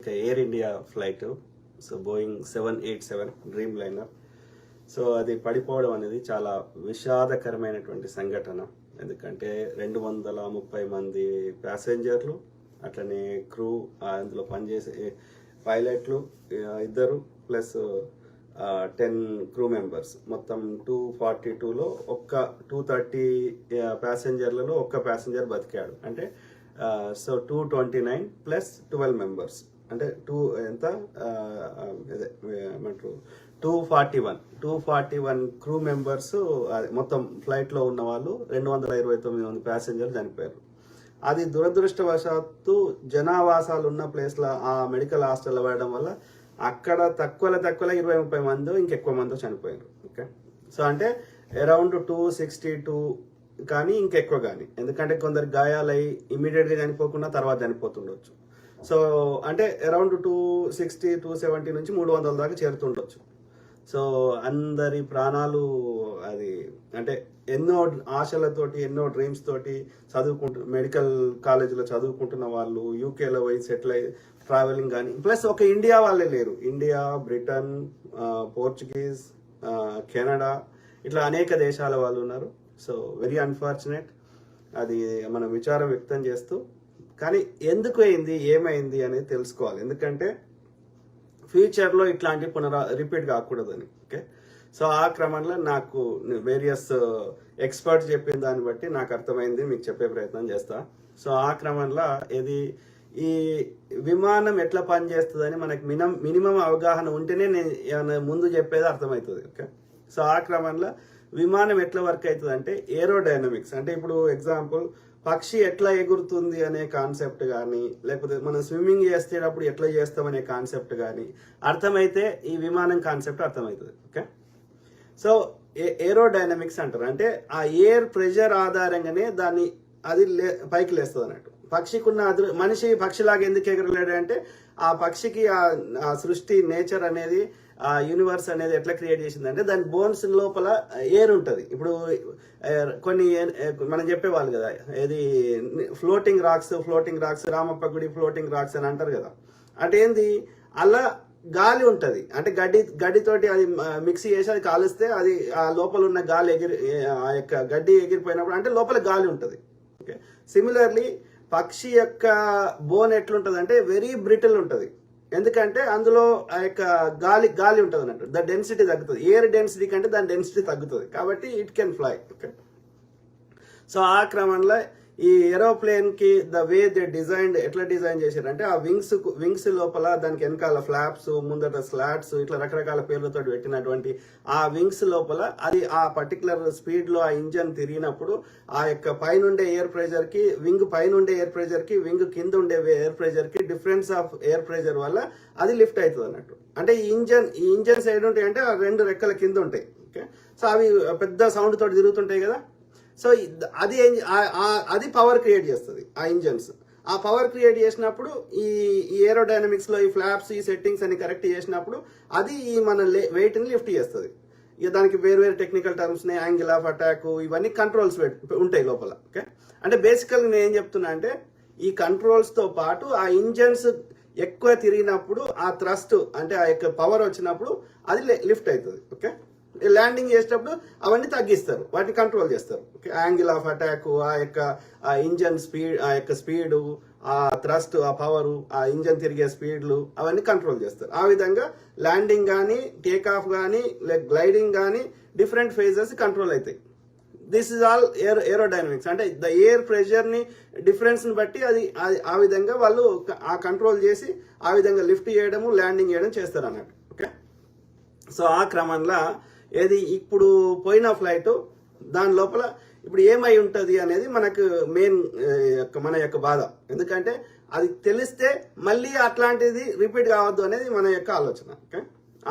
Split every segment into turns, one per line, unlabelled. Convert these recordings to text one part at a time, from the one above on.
Air India flight so Boeing 787 dream liner so అది పడిపోవడం అనేది చాలా విషాదకరమైనటువంటి సంఘటన. ఎందుకంటే 230 మంది ప్యాసింజర్లు, అట్లనే క్రూ, అందులో పనిచేసే పైలట్లు ఇద్దరు ప్లస్ 10 క్రూ మెంబర్స్, మొత్తం 242లో ఒక్క 230 ప్యాసింజర్లలో ఒక్క ప్యాసింజర్ బతికాడు. అంటే సో 229 ప్లస్ 12 మెంబర్స్ అంటే ఎంత ఏమంటారు 241 క్రూ మెంబర్స్ మొత్తం ఫ్లైట్లో ఉన్న వాళ్ళు 229 మంది ప్యాసింజర్లు చనిపోయారు. అది దురదృష్టవశాత్తు జనావాసాలు ఉన్న ప్లేస్లో ఆ మెడికల్ హాస్టల్లో పడడం వల్ల అక్కడ తక్కువలో 20-30 మంది ఇంకెక్కువ మంది చనిపోయారు. ఓకే, సో అంటే అరౌండ్ 262 కానీ ఇంకెక్కువ కానీ, ఎందుకంటే కొందరు గాయాలై ఇమీడియట్గా చనిపోకుండా తర్వాత చనిపోతుండొచ్చు. సో అంటే అరౌండ్ 260-270 నుంచి 300 దాకా చేరుతుండొచ్చు. సో అందరి ప్రాణాలు అది అంటే ఎన్నో ఆశలతోటి ఎన్నో డ్రీమ్స్ తోటి మెడికల్ కాలేజీలో చదువుకుంటున్న వాళ్ళు యూకేలో పోయి సెటిల్ అయ్యి ట్రావెలింగ్ కానీ, ప్లస్ ఒక ఇండియా వాళ్ళే లేరు, ఇండియా, బ్రిటన్, పోర్చుగీస్, కెనడా, ఇట్లా అనేక దేశాల వాళ్ళు ఉన్నారు. So very unfortunate. అది మనం విచారం వ్యక్తం చేస్తూ, కానీ ఎందుకు అయింది, ఏమైంది అనేది తెలుసుకోవాలి. ఎందుకంటే ఫ్యూచర్లో ఇట్లాంటి రిపీట్ కాకూడదని. ఓకే, సో ఆ క్రమంలో నాకు వేరియస్ ఎక్స్పర్ట్స్ చెప్పిన దాన్ని బట్టి నాకు అర్థమైంది, మీకు చెప్పే ప్రయత్నం చేస్తా. సో ఆ క్రమంలో ఈ విమానం ఎట్లా పనిచేస్తుందని మనకి మినిమం అవగాహన ఉంటేనే నేను ముందు చెప్పేది అర్థమవుతుంది. ఓకే, సో ఆ క్రమంలో విమానం ఎట్లా వర్క్ అవుతుంది అంటే ఏరోడైనమిక్స్, అంటే ఇప్పుడు ఎగ్జాంపుల్ పక్షి ఎట్లా ఎగురుతుంది అనే కాన్సెప్ట్ కానీ, లేకపోతే మనం స్విమ్మింగ్ చేసేటప్పుడు ఎట్లా చేస్తామనే కాన్సెప్ట్ కానీ అర్థమైతే ఈ విమానం కాన్సెప్ట్ అర్థమవుతుంది. ఓకే, సో ఏరోడైనమిక్స్ అంటారు, అంటే ఆ ఎయిర్ ప్రెషర్ ఆధారంగానే అది పైకి లేస్తుంది అన్నట్టు. పక్షికున్న మనిషి పక్షిలాగా ఎందుకు ఎగరలేడు అంటే ఆ పక్షికి ఆ సృష్టి నేచర్ అనేది, ఆ యూనివర్స్ అనేది ఎట్లా క్రియేట్ చేసింది అంటే దాని బోన్స్ లోపల ఎయిర్ ఉంటుంది. ఇప్పుడు కొన్ని మనం చెప్పేవాళ్ళు కదా, ఏది ఫ్లోటింగ్ రాక్స్ రామప్ప గుడి ఫ్లోటింగ్ రాక్స్ అని అంటారు కదా. అంటే ఏంది, అలా గాలి ఉంటుంది, అంటే గడ్డితోటి అది మిక్స్ చేసి అది కాలుస్తే అది ఆ లోపల ఉన్న గాలి ఆ యొక్క గడ్డి ఎగిరిపోయినప్పుడు అంటే లోపల గాలి ఉంటుంది. ఓకే, సిమిలర్లీ పక్షి యొక్క బోన్ ఎట్లుంటుంది అంటే వెరీ బ్రిటిల్ ఉంటుంది. ఎందుకంటే అందులో ఆ యొక్క గాలి ఉంటుంది అన్నట్టు, ద డెన్సిటీ తగ్గుతుంది, ఎయిర్ డెన్సిటీ కంటే దాని డెన్సిటీ తగ్గుతుంది, కాబట్టి it can fly. Okay, so ఆ క్రమంలో ఈ ఏరోప్లేన్ కి ద వే దే ఎట్లా డిజైన్ చేశారంటే ఆ వింగ్స్ లోపల దానికి వెనకాల ఫ్లాప్స్, ముందట స్లాట్స్, ఇట్లా రకరకాల పేర్లతో పెట్టినటువంటి ఆ వింగ్స్ లోపల అది ఆ పర్టికులర్ స్పీడ్ లో ఆ ఇంజన్ తిరిగినప్పుడు ఆ యొక్క పైనుండే ఎయిర్ ప్రెషర్ కి, వింగ్ పైనుండే ఎయిర్ ప్రెషర్ కి, వింగ్ కింద ఉండే ఎయిర్ ప్రెషర్ కి డిఫరెన్స్ ఆఫ్ ఎయిర్ ప్రెషర్ వల్ల అది లిఫ్ట్ అవుతుంది అన్నట్టు. అంటే ఈ ఇంజన్ సైడ్ ఉంటాయి అంటే ఆ 2 రెక్కల కింద ఉంటాయి. ఓకే, సో అవి పెద్ద సౌండ్ తోటి తిరుగుతుంటాయి కదా. సో అది పవర్ క్రియేట్ చేస్తుంది ఆ ఇంజన్స్. ఆ పవర్ క్రియేట్ చేసినప్పుడు ఈ ఏరోడైనమిక్స్ లో ఈ ఫ్లాప్స్, ఈ సెట్టింగ్స్ అని కరెక్ట్ చేసినప్పుడు అది మన వెయిట్ ని లిఫ్ట్ చేస్తుంది. ఇక దానికి వేరు technical terms, angle of attack, ఇవన్నీ కంట్రోల్స్ ఉంటాయి లోపల. ఓకే, అంటే బేసికల్ నేను ఏం చెప్తున్నా అంటే ఈ కంట్రోల్స్ తో పాటు ఆ ఇంజన్స్ ఎక్కువ తిరిగినప్పుడు ఆ థ్రస్ట్ అంటే ఆ యొక్క పవర్ వచ్చినప్పుడు అది లిఫ్ట్ అవుతుంది. ఓకే, ల్యాండింగ్ చేసేటప్పుడు అవన్నీ తగ్గిస్తారు, వాటిని కంట్రోల్ చేస్తారు. ఓకే, యాంగిల్ ఆఫ్ అటాక్, ఆ యొక్క ఇంజన్ స్పీడ్, ఆ యొక్క స్పీడు, ఆ థ్రస్ట్, ఆ పవరు, ఆ ఇంజన్ తిరిగే స్పీడ్లు అవన్నీ కంట్రోల్ చేస్తారు. ఆ విధంగా ల్యాండింగ్ కానీ, టేక్ ఆఫ్ కానీ, గ్లైడింగ్ కానీ డిఫరెంట్ ఫేజెస్ కంట్రోల్ అవుతాయి. This is all aerodynamics. అంటే ద ఎయిర్ ప్రెషర్ ని డిఫరెన్స్ ని బట్టి అది ఆ విధంగా వాళ్ళు ఆ కంట్రోల్ చేసి ఆ విధంగా లిఫ్ట్ చేయడము, ల్యాండింగ్ చేయడం చేస్తారు అన్నట్టు. ఓకే, సో ఆ క్రమంలో ఏది ఇప్పుడు పోయిన ఫ్లైట్ దాని లోపల ఇప్పుడు ఏమై ఉంటుంది అనేది మనకు మెయిన్ మన యొక్క బాధ. ఎందుకంటే అది తెలిస్తే మళ్ళీ అట్లాంటిది రిపీట్ కావద్దు అనేది మన యొక్క ఆలోచన. ఓకే,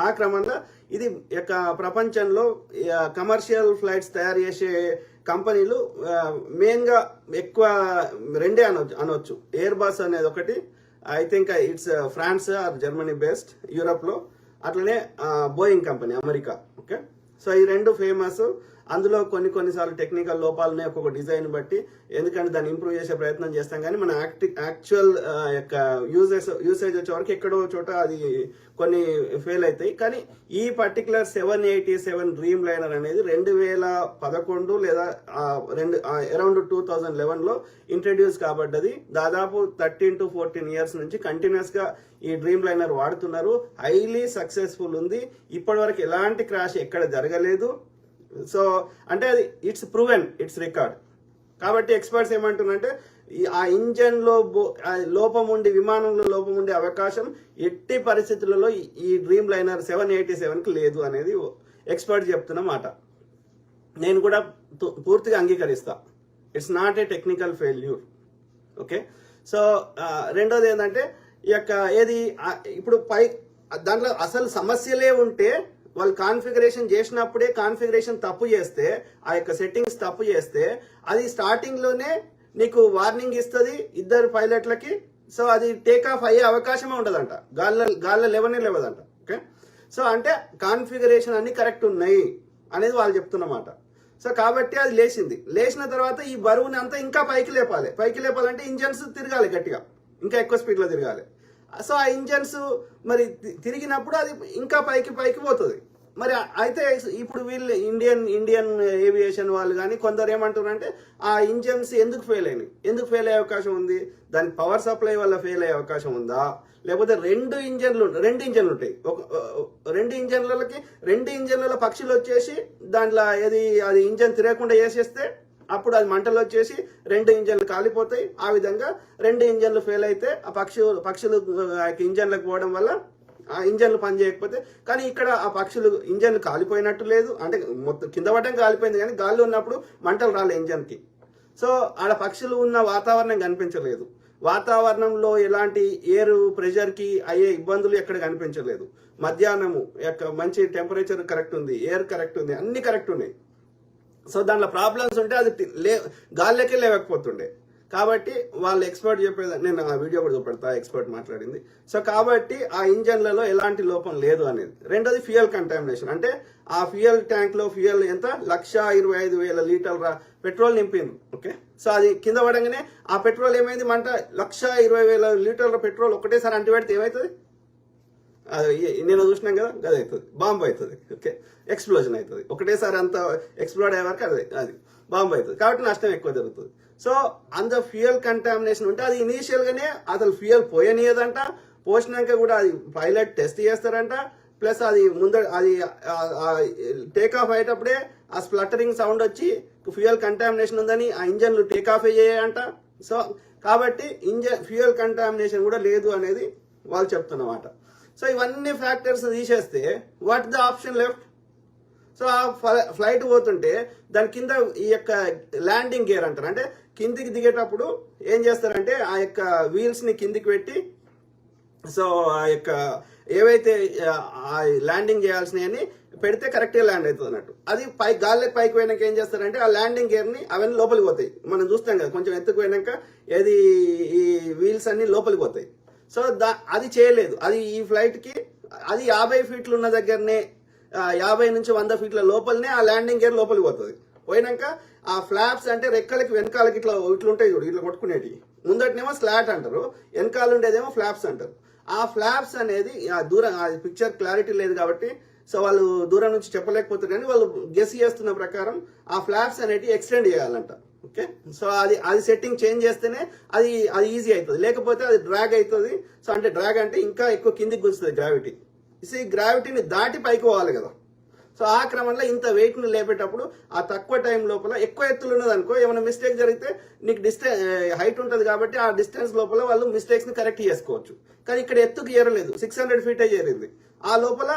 ఆ క్రమంలో ఇది యొక్క ప్రపంచంలో కమర్షియల్ ఫ్లైట్స్ తయారు చేసే కంపెనీలు మెయిన్గా ఎక్కువ 2 అనొచ్చు. ఎయిర్ బస్ అనేది ఒకటి, I think it's France or Germany based Europe లో, అట్లనే Boeing company America. Okay, so ఈ 2 ఫేమస్. అందులో కొన్నిసార్లు టెక్నికల్ లోపాలు ఉన్నాయి ఒక్కొక్క డిజైన్ బట్టి, ఎందుకంటే దాన్ని ఇంప్రూవ్ చేసే ప్రయత్నం చేస్తాం. కానీ మన యాక్చువల్ యొక్క యూసేజ్ వచ్చే వరకు ఎక్కడో చోట అది కొన్ని ఫెయిల్ అవుతాయి. కానీ ఈ పర్టికులర్ 787 డ్రీమ్ లైనర్ అనేది 2011 లేదా అరౌండ్ 2011లో ఇంట్రడ్యూస్ కాబడ్డది. దాదాపు 13 to 14 ఇయర్స్ నుంచి కంటిన్యూస్ గా ఈ డ్రీమ్ లైనర్ వాడుతున్నారు. హైలీ సక్సెస్ఫుల్ ఉంది. ఇప్పటి వరకు ఎలాంటి క్రాష్ ఎక్కడ జరగలేదు. సో అంటే అది ఇట్స్ ప్రూవెన్, ఇట్స్ రికార్డ్. కాబట్టి ఎక్స్పర్ట్స్ ఏమంటున్నారంటే ఆ ఇంజన్ లో లోపం ఉండి, విమానంలో లోపం ఉండే అవకాశం ఎట్టి పరిస్థితులలో ఈ డ్రీమ్ లైనర్ 787కి లేదు అనేది ఎక్స్పర్ట్ చెప్తున్న మాట. నేను కూడా పూర్తిగా అంగీకరిస్తా. It's not a technical failure. Okay. So రెండోది ఏంటంటే ఈ యొక్క ఇప్పుడు దాంట్లో అసలు సమస్యలే ఉంటే వాళ్ళు కాన్ఫిగరేషన్ చేసినప్పుడే కాన్ఫిగరేషన్ తప్పు చేస్తే, ఆ యొక్క సెట్టింగ్స్ తప్పు చేస్తే అది స్టార్టింగ్ లోనే నీకు వార్నింగ్ ఇస్తుంది ఇద్దరు పైలట్లకి. సో అది టేక్ ఆఫ్ అయ్యే అవకాశమే ఉండదంట, గాల్లో లేవదంట. ఓకే. సో అంటే కాన్ఫిగరేషన్ అన్ని కరెక్ట్ ఉన్నాయి అనేది వాళ్ళు చెప్తున్నమాట. సో కాబట్టి అది లేచిన తర్వాత ఈ బరువుని అంతా ఇంకా పైకి లేపాలంటే ఇంజన్స్ తిరగాలి గట్టిగా, ఇంకా ఎక్కువ స్పీడ్ లో తిరగాలి. సో ఆ ఇంజన్స్ మరి తిరిగినప్పుడు అది ఇంకా పైకి పోతుంది. మరి అయితే ఇప్పుడు వీళ్ళు ఇండియన్ ఏవియేషన్ వాళ్ళు కానీ కొందరు ఏమంటారంటే ఆ ఇంజన్స్ ఎందుకు ఫెయిల్ అయ్యే అవకాశం ఉంది? దానికి పవర్ సప్లై వల్ల ఫెయిల్ అయ్యే అవకాశం ఉందా? లేకపోతే రెండు ఇంజన్లు ఉంటాయి. రెండు ఇంజన్లలో పక్షులు వచ్చేసి దాంట్లో అది ఇంజన్ తిరగకుండా వేసేస్తే అప్పుడు అది మంటలు వచ్చేసి రెండు ఇంజన్లు కాలిపోతాయి. ఆ విధంగా రెండు ఇంజన్లు ఫెయిల్ అయితే ఆ పక్షులు ఇంజన్లకు పోవడం వల్ల ఆ ఇంజన్లు పని చేయకపోతే, కానీ ఇక్కడ ఆ పక్షులు ఇంజన్లు కాలిపోయినట్టు లేదు, అంటే మొత్తం కింద పడడం కాలిపోయింది కానీ గాల్లో ఉన్నప్పుడు మంటలు రాలే ఇంజన్కి. సో ఆడ పక్షులు ఉన్న వాతావరణం కనిపించలేదు. వాతావరణంలో ఎలాంటి ఎయిర్ ప్రెషర్కి అయ్యే ఇబ్బందులు ఎక్కడ కనిపించలేదు. మధ్యాహ్నము యొక్క మంచి టెంపరేచర్ కరెక్ట్ ఉంది, ఎయిర్ కరెక్ట్ ఉంది, అన్ని కరెక్ట్ ఉన్నాయి. సో దాంట్లో ప్రాబ్లమ్స్ ఉంటే అది గాల్లోకే లేవకపోతుండే. కాబట్టి వాళ్ళు ఎక్స్పర్ట్ చెప్పేది, నేను ఆ వీడియో కూడా చూపెడతా, ఎక్స్పర్ట్ మాట్లాడింది. సో కాబట్టి ఆ ఇంజన్లలో ఎలాంటి లోపం లేదు అనేది. రెండోది ఫ్యూయల్ కంటామినేషన్, అంటే ఆ ఫ్యూయల్ ట్యాంక్ లో ఫ్యూయల్ ఎంత 1,25,000 లీటర్ల పెట్రోల్ నింపింది. ఓకే. సో అది కింద పడంగానే ఆ పెట్రోల్ ఏమైంది, మంట 1,20,000 లీటర్ల పెట్రోల్ ఒకటేసారి అంటిపెడితే ఏమవుతుంది? నేను చూసినాం కదా, అది అవుతుంది, బాంబు అవుతుంది. ఓకే. ఎక్స్ప్లోజన్ అవుతుంది ఒకటేసారి, అంత ఎక్స్ప్లోడ్ అయ్యే వరకు అది బాంబు అవుతుంది. కాబట్టి నష్టం ఎక్కువ జరుగుతుంది. సో అంత ఫ్యూయల్ కంటామినేషన్ ఉంటే అది ఇనీషియల్ గానే అసలు ఫ్యూయల్ పోయనియదంట, పోసినాక కూడా అది పైలట్ టెస్ట్ చేస్తారంట. ప్లస్ అది అది టేక్ ఆఫ్ అయ్యేటప్పుడే ఆ స్ప్లటరింగ్ సౌండ్ వచ్చి ఫ్యూయల్ కంటామినేషన్ ఉందని ఆ ఇంజన్లు టేక్ ఆఫ్ అయ్యాయంట. సో కాబట్టి ఫ్యూయల్ కంటామినేషన్ కూడా లేదు అనేది వాళ్ళు చెప్తున్నమాట. సో ఇవన్నీ ఫ్యాక్టర్స్ తీసేస్తే what the option left? So ఆ ఫ్లైట్ పోతుంటే దాని కింద ఈ యొక్క ల్యాండింగ్ గేర్ అంటారు, అంటే కిందికి దిగేటప్పుడు ఏం చేస్తారంటే ఆ యొక్క వీల్స్ ని కిందికి పెట్టి, సో ఆ యొక్క ఏవైతే ల్యాండింగ్ చేయాల్సినవి పెడితే కరెక్ట్గా ల్యాండ్ అవుతుంది అన్నట్టు. అది గాల్లోకి పైకి పోయినాక ఏం చేస్తారంటే ఆ ల్యాండింగ్ గేర్ ని అవన్నీ లోపలికి పోతాయి. మనం చూస్తాం కదా, కొంచెం ఎత్తుకు పోయినాక ఈ వీల్స్ అన్ని లోపలికి పోతాయి. సో అది చేయలేదు. అది ఈ ఫ్లైట్ కి అది 50 ఫీట్లు ఉన్న దగ్గరనే, 50 నుంచి 100 ఫీట్ల లోపలనే ఆ ల్యాండింగ్ గేర్ లోపలికి పోతుంది. పోయినాక ఆ ఫ్లాప్స్ అంటే రెక్కలకి వెనకాలకి ఇట్లా ఉంటాయి చూడు, ఇట్లా కొట్టుకునేటి. ముందటినేమో స్లాట్ అంటారు, వెనకాల ఉండేదేమో ఫ్లాప్స్ అంటారు. ఆ ఫ్లాప్స్ అనేది దూరం, పిక్చర్ క్లారిటీ లేదు కాబట్టి సో వాళ్ళు దూరం నుంచి చెప్పలేకపోతారు, కానీ వాళ్ళు గెస్ చేస్తున్న ప్రకారం ఆ ఫ్లాప్స్ అనేవి ఎక్స్టెండ్ చేయాలంట. ఓకే. సో అది సెట్టింగ్ చేంజ్ చేస్తేనే అది ఈజీ అవుతుంది, లేకపోతే అది డ్రాగ్ అవుతుంది. సో అంటే డ్రాగ్ అంటే ఇంకా ఎక్కువ కిందికి గుంచుతుంది గ్రావిటీ. గ్రావిటీని దాటి పైకి పోవాలి కదా. సో ఆ క్రమంలో ఇంత వెయిట్ ని లేపేటప్పుడు ఆ తక్కువ టైం లోపల ఎక్కువ ఎత్తులు ఉన్నది అనుకో, ఏమైనా మిస్టేక్ జరిగితే నీకు హైట్ ఉంటుంది కాబట్టి ఆ డిస్టెన్స్ లోపల వాళ్ళు మిస్టేక్స్ ని కరెక్ట్ చేసుకోవచ్చు. కానీ ఇక్కడ ఎత్తుకు చేరలేదు, 600 ఫీటే చేరింది. ఆ లోపల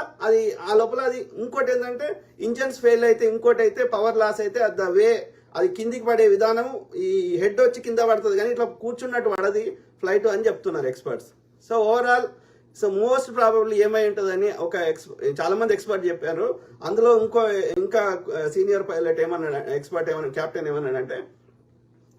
అది ఇంకోటి ఏంటంటే ఇంజన్స్ ఫెయిల్ అయితే, ఇంకోటి అయితే పవర్ లాస్ అయితే అది కిందికి పడే విధానం, ఈ హెడ్ వచ్చి కింద పడుతుంది కానీ ఇట్లా కూర్చున్నట్టు పడది ఫ్లైట్ అని చెప్తున్నారు experts. So overall most probably ఏమై ఉంటుందని చాలా మంది ఎక్స్పర్ట్ చెప్పారు. అందులో ఇంకా సీనియర్ పైలట్ క్యాప్టెన్ ఏమన్నాడంటే,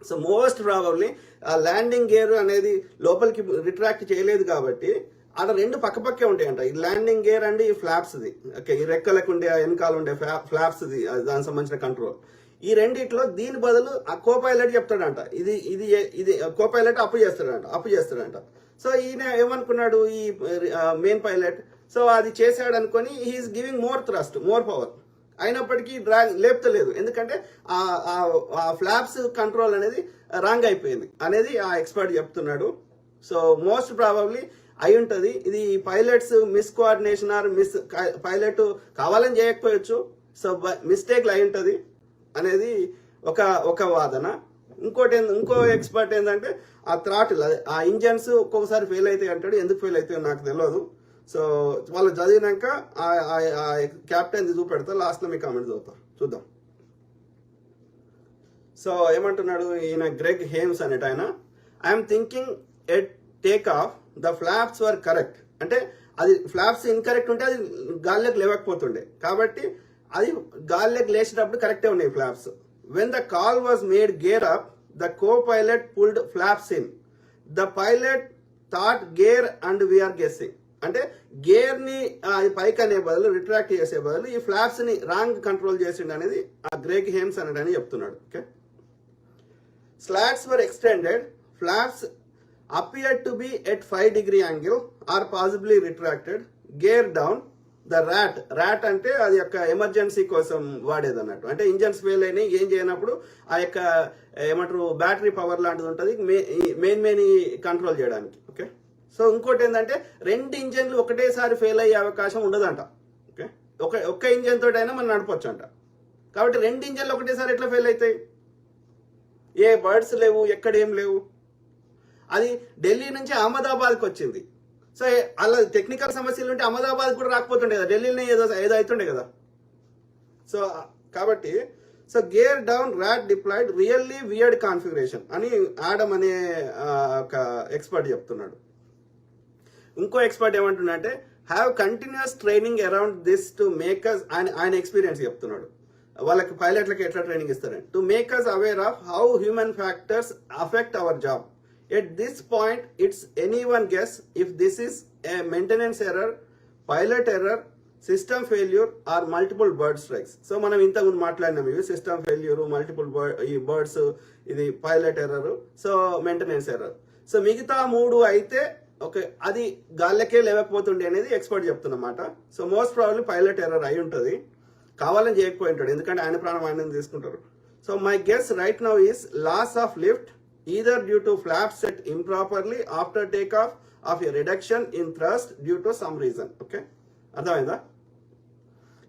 సో మోస్ట్ ప్రాబబ్లీ ఆ ల్యాండింగ్ గేర్ అనేది లోపలికి రిట్రాక్ట్ చేయలేదు కాబట్టి ఆడ రెండు పక్కపక్కే ఉంటాయంట, ఈ ల్యాండింగ్ గేర్ అండ్ ఈ ఫ్లాప్స్ది. ఓకే, ఈ రెక్కలకు ఉండే వెనకాల ఉండే ఫ్లాప్స్ది దానికి సంబంధించిన కంట్రోల్. ఈ రెండిట్లో దీని బదులు ఆ కో పైలట్ చెప్తాడంట, ఇది ఇది ఇది కో పైలట్ అప్పు చేస్తాడంట. సో ఈయన ఏమనుకున్నాడు ఈ మెయిన్ పైలట్, సో అది చేశాడు అనుకొని he's giving more thrust, more power. అయినప్పటికీ డ్రాగ్ లేపుతలేదు, ఎందుకంటే ఆ ఫ్లాప్స్ కంట్రోల్ అనేది రాంగ్ అయిపోయింది అనేది ఆ ఎక్స్పర్ట్ చెప్తున్నాడు. సో మోస్ట్ ప్రాబబ్లీ అయి ఉంటుంది ఇది pilots miss coordination or pilot కావాలని చేయకపోవచ్చు, సో మిస్టేక్లు అయి ఉంటుంది అనేది ఒక వాదన. ఇంకో ఎక్స్పర్ట్ ఏంటంటే ఆ థ్రాటిల్, ఆ ఇంజన్స్ ఒక్కొక్కసారి ఫెయిల్ అవుతాయి అంటాడు. ఎందుకు ఫెయిల్ అవుతాయో నాకు తెలియదు. సో వాళ్ళు చదివినాక క్యాప్టెన్ చూపెడతా, లాస్ట్లో మీ కామెంట్ చూద్దాం. సో ఏమంటున్నాడు ఈయన, గ్రెగ్ హేమ్స్ అనేట ఆయన, I'm thinking at take off the flops were correct. అంటే అది ఫ్లాప్స్ ఇన్కరెక్ట్ ఉంటే అది గాల్లోకి లేవకపోతుండే, కాబట్టి అది గాల్లోకి లేచేటప్పుడు కరెక్టే ఉన్నాయి flaps. When the call was made gear up, the co pilot pulled flaps in. The pilot thought gear and we're guessing. అంటే గేర్ ని పైకి అనే బదులు, రిట్రాక్ట్ చేసే బదులు ఈ ఫ్లాప్స్ ని రాంగ్ కంట్రోల్ చేసిండు అనేది ఆ గ్రెగ్ హేమ్స్ అని చెప్తున్నాడు. Okay, slots were extended, flops appeared to be at 5-degree angle or possibly retracted. Gear down. The rat అంటే అది యొక్క ఎమర్జెన్సీ కోసం వాడేది అన్నట్టు. అంటే ఇంజన్స్ ఫెయిల్ అయినాయి, ఏం చేయనప్పుడు ఆ యొక్క ఏమంటారు బ్యాటరీ పవర్ లాంటిది ఉంటుంది మెయిన్ కంట్రోల్ చేయడానికి. ఓకే, సో ఇంకోటి ఏంటంటే రెండు ఇంజన్లు ఒకటేసారి ఫెయిల్ అయ్యే అవకాశం ఉండదంట. ఓకే, ఒక్క ఇంజన్ తోటి అయినా మనం నడపచ్చు అంట. కాబట్టి రెండు ఇంజన్లు ఒకటేసారి ఎట్లా ఫెయిల్ అవుతాయి? ఏ బర్డ్స్ లేవు, ఎక్కడేం లేవు. అది ఢిల్లీ నుంచి అహ్మదాబాద్కి వచ్చింది. సో అలా టెక్నికల్ సమస్యలు ఉంటే అహ్మదాబాద్ కూడా రాకపోతుండే కదా, ఢిల్లీలోనే ఏదో అవుతుండే కదా. సో కాబట్టి so gear down, RAT deployed, really weird configuration అని ఆడమ్ అనే ఒక ఎక్స్పర్ట్ చెప్తున్నాడు. ఇంకో ఎక్స్పర్ట్ ఏమంటున్నా అంటే have continuous training around this to make us, ఆయన ఎక్స్పీరియన్స్ చెప్తున్నాడు. వాళ్ళకి పైలట్లకి ఎట్లా ట్రైనింగ్ ఇస్తారని, to make us aware of how human factors affect our job. At this point, it's anyone guess if this is a maintenance error, pilot error, system failure or multiple bird strikes. So మనం ఇంతకుముందు మాట్లాడినాం ఇవి, system failure, multiple birds, ఇది pilot error, so maintenance error. So మిగతా మూడు అయితే okay అది గాల్లకే లేవకపోతుండే అనేది ఎక్స్పర్ట్ చెప్తున్నమాట. So most probably pilot error అయి ఉంటుంది, కావాలని చేయకపోయి ఉంటాడు, ఎందుకంటే ఆయన ప్రాణం ఆయన తీసుకుంటారు. So my guess right now is loss of lift, either due to flaps set improperly after takeoff of a reduction in thrust due to some reason. Okay, adhainda.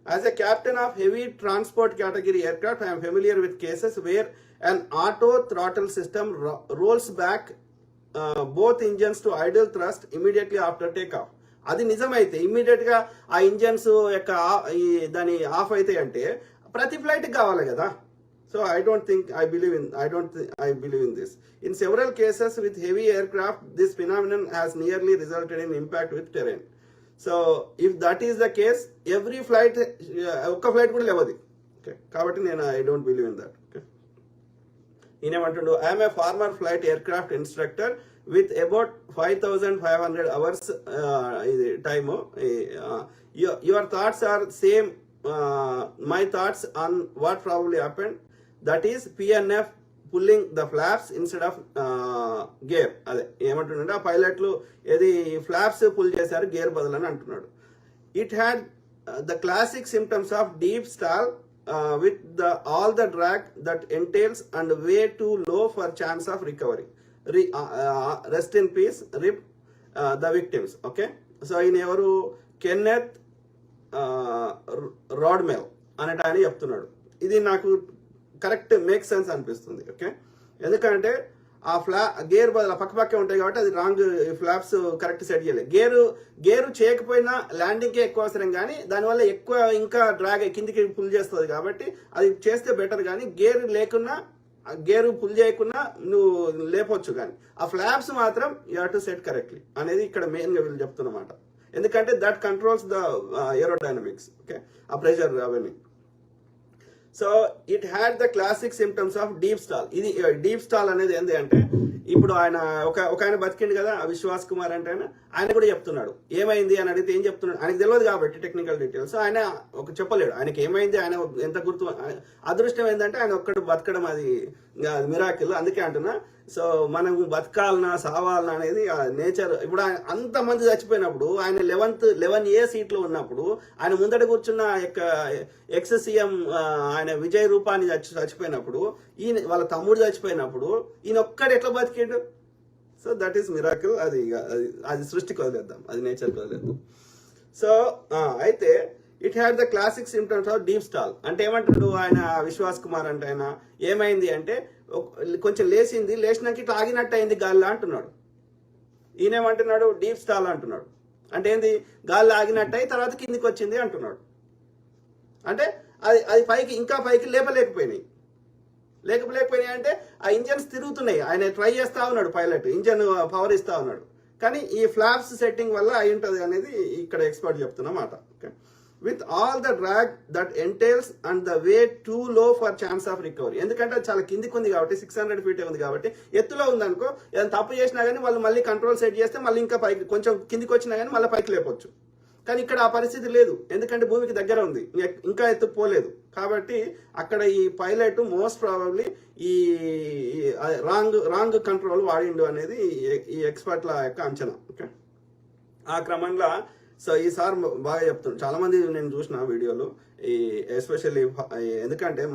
As a captain of heavy transport category aircraft, I am familiar with cases where an auto throttle system rolls back both engines to idle thrust immediately after takeoff. అది నిజమైతే immediate గా ఆ engines యొక్క దాని of అయితే అంటే ప్రతి flight కావాలి కదా. So I believe in this. In several cases with heavy aircraft, this phenomenon has nearly resulted in impact with terrain. So if that is the case, every flight, ఒక్క flight కూడా లేవది. Okay, కాబట్టి నేను I don't believe in that. Okay. ఈయనేమంటుండు, I am a former flight aircraft instructor with about 5,500 hours time. Your thoughts are same. My thoughts on what probably happened. That is PNF pulling the flaps instead of gear. అదే ఏమంటున్నాడు, ఆ పైలట్లు ఏది flops pull చేశారు gear బదులని అంటున్నాడు. It had the classic symptoms of deep stall with all the drag that entails and way too low for chance of recovery. Rest in peace, rip the victims. Okay, so ఈయన ఎవరు, Kenneth రాడ్మెల్ అనేట ఆయన చెప్తున్నాడు. ఇది నాకు correct make sense అనిపిస్తుంది. Okay, ఎందుకంటే ఆ gear బదులు పక్కపక్కే ఉంటాయి కాబట్టి అది రాంగ్, ఫ్లాప్స్ కరెక్ట్ సెట్ చేయలేదు. గేరు చేయకపోయినా ల్యాండింగ్కే ఎక్కువ అవసరం, కానీ దానివల్ల ఎక్కువ ఇంకా డ్రాగ్ కిందికి పుల్ చేస్తుంది కాబట్టి అది చేస్తే బెటర్. కానీ గేరు పుల్ చేయకుండా నువ్వు లేపొచ్చు, కానీ ఆ ఫ్లాప్స్ మాత్రం you have to set correctly అనేది ఇక్కడ మెయిన్ గా వీళ్ళు చెప్తున్నమాట. ఎందుకంటే that controls the aerodynamics. Okay, ఆ ప్రెషర్ అవన్నీ. So it had the classic symptoms of deep stall. ఇది డీప్ స్టాల్ అనేది ఏంటి అంటే ఇప్పుడు ఆయన ఒక ఆయన బతికిండు కదా విశ్వాస్ కుమార్ అంటే ఆయన కూడా చెప్తున్నాడు ఏమైంది అని అడిగితే ఏం చెప్తున్నాడు, ఆయనకు తెలియదు కాబట్టి టెక్నికల్ డీటెయిల్స్ ఆయన చెప్పలేడు ఆయనకి ఏమైంది, ఆయన ఎంత గుర్తు. అదృష్టం ఏంటంటే ఆయన ఒక్కడు బతకడం అది మిరాకిల్. అందుకే అంటున్నా, సో మనం బతకాలనా సావాలనా అనేది నేచర్. ఇప్పుడు ఆయన అంతమంది చచ్చిపోయినప్పుడు ఆయన 11A సీట్లో ఉన్నప్పుడు ఆయన ముందట కూర్చున్న ఎక్స్ సీఎం ఆయన విజయ్ రూపాని చచ్చిపోయినప్పుడు, ఈయన వాళ్ళ తమ్ముడు చచ్చిపోయినప్పుడు ఈయన ఒక్కడు ఎట్లా బతికేడు? So that is miracle. అది సృష్టికి వదిలేద్దాం, అది నేచర్కి వదిలేద్దాం. సో అయితే it had the classic symptoms of deep stall. అంటే ఏమంటాడు ఆయన విశ్వాస్ కుమార్ అంటే ఆయన ఏమైంది అంటే కొంచెం లేచినాక ఇట్లా ఆగినట్టు అయింది గాల్లో అంటున్నాడు. ఈయనేమంటున్నాడు డీప్ స్టాల్ అంటున్నాడు. అంటే ఏంది, గాల్లో ఆగినట్టు అయి తర్వాత కిందికి వచ్చింది అంటున్నాడు. అంటే అది ఇంకా పైకి లేకపోయినాయి అంటే ఆ ఇంజన్స్ తిరుగుతున్నాయి, ఆయన ట్రై చేస్తా ఉన్నాడు పైలట్, ఇంజన్ పవర్ ఇస్తా ఉన్నాడు. కానీ ఈ ఫ్లాప్స్ సెట్టింగ్ వల్ల అయి ఉంటుంది అనేది ఇక్కడ ఎక్స్పర్ట్ చెప్తున్నమాట. Okay, with all the drag that entails and the way too low for chance of recovery. ఎందుకంటే అది చాలా కిందికి ఉంది కాబట్టి 600 feet ఉంది కాబట్టి, ఎత్తులో ఉందనుకో ఏదైనా తప్పు చేసినా కానీ వాళ్ళు మళ్ళీ కంట్రోల్ సెట్ చేస్తే మళ్ళీ ఇంకా పైకి కొంచెం కిందికి వచ్చినా కానీ మళ్ళీ పైకి లేపొచ్చు. కానీ ఇక్కడ ఆ పరిస్థితి లేదు, ఎందుకంటే భూమికి దగ్గర ఉంది, ఇంకా ఎత్తుకుపోలేదు. కాబట్టి అక్కడ ఈ పైలట్ మోస్ట్ ప్రాబబ్లీ ఈ రాంగ్ కంట్రోల్ వాడిండు అనేది ఈ ఎక్స్పర్ట్ల యొక్క అంచనా. ఓకే, ఆ క్రమంలో సో ఈసారి బాగా చెప్తున్నాను. చాలా మంది నేను చూసిన వీడియోలు, ఈ ఎస్పెషల్లీ ఎందుకంటే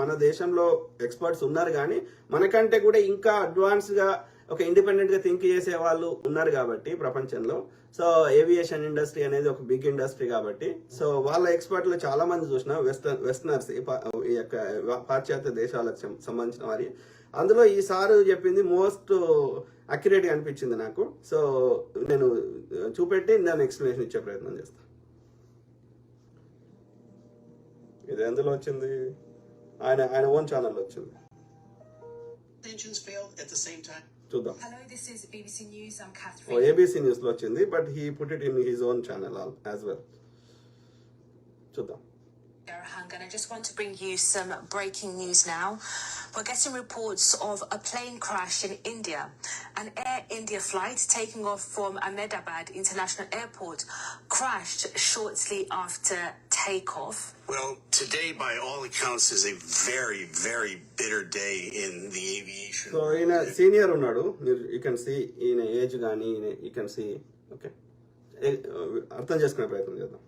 మన దేశంలో ఎక్స్పర్ట్స్ ఉన్నారు, కానీ మనకంటే కూడా ఇంకా అడ్వాన్స్గా ఒక ఇండిపెండెంట్ గా థింక్ చేసే వాళ్ళు ఉన్నారు కాబట్టి ప్రపంచంలో. సో ఏవియేషన్ ఇండస్ట్రీ అనేది ఒక బిగ్ ఇండస్ట్రీ కాబట్టి, సో వాళ్ళ ఎక్స్పర్ట్లు చాలా మంది చూసిన వెస్టర్నర్స్, ఈ యొక్క పాశ్చాత్య దేశాలకు సంబంధించిన వారి, అందులో ఈసారి చెప్పింది మోస్ట్ అక్యురేట్గా అనిపించింది నాకు. సో నేను చూపెట్టి నేను ఎక్స్ప్లెనేషన్ ఇచ్చే ప్రయత్నం చేస్తాను. ఇది ఎందులో వచ్చింది, ఆయన ఓన్ ఛానల్లో వచ్చింది, చూద్దాం.
Hello, this is BBC News. I'm Catherine.
ABC News లో వచ్చింది, but he put it in his own channel as well. చూద్దాం.
And I just want to bring you some breaking news now. We're getting reports of a plane crash in India. An Air India flight taking off from Ahmedabad International Airport crashed shortly after takeoff.
Well, today, by all accounts, is a very, very bitter day in the aviation.
So, in a senior unnadu, you can see in age gaani, you can see, okay. అర్థం చేసుకునే ప్రయత్నం చేద్దాం.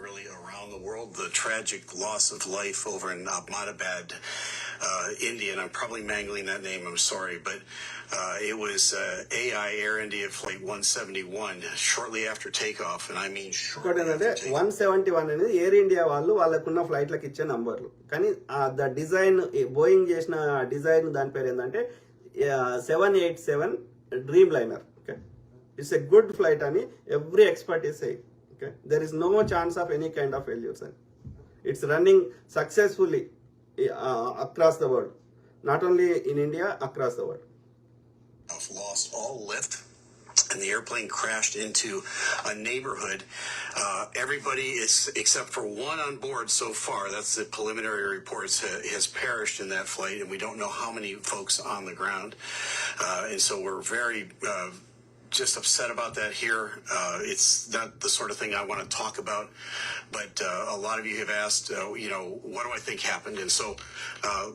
Really around the world, the tragic loss of life over in Ahmedabad, India, and I'm probably mangling that name, I'm sorry, but it was AI Air India Flight 171 shortly after takeoff, and I mean shortly after takeoff.
171 అనేది air India వాళ్ళు వాళ్ళకున్న ఫ్లైట్లకు ఇచ్చే నంబర్లు, కానీ the design Boeing చేసిన design దాని పేరు ఏంటంటే 787 Dreamliner. Okay, it's a good flight అని every expert is saying. Okay, there is no chance of any kind of failure, sir. It's running successfully across the world, not only in India, across the world.
Lost all lift, and the airplane crashed into a neighborhood. Everybody is, except for one on board so far, that's the preliminary reports, has perished in that flight, and we don't know how many folks on the ground. And so we're very just upset about that here. It's not the sort of thing I want to talk about, but a lot of you have asked, what do I think happened? And so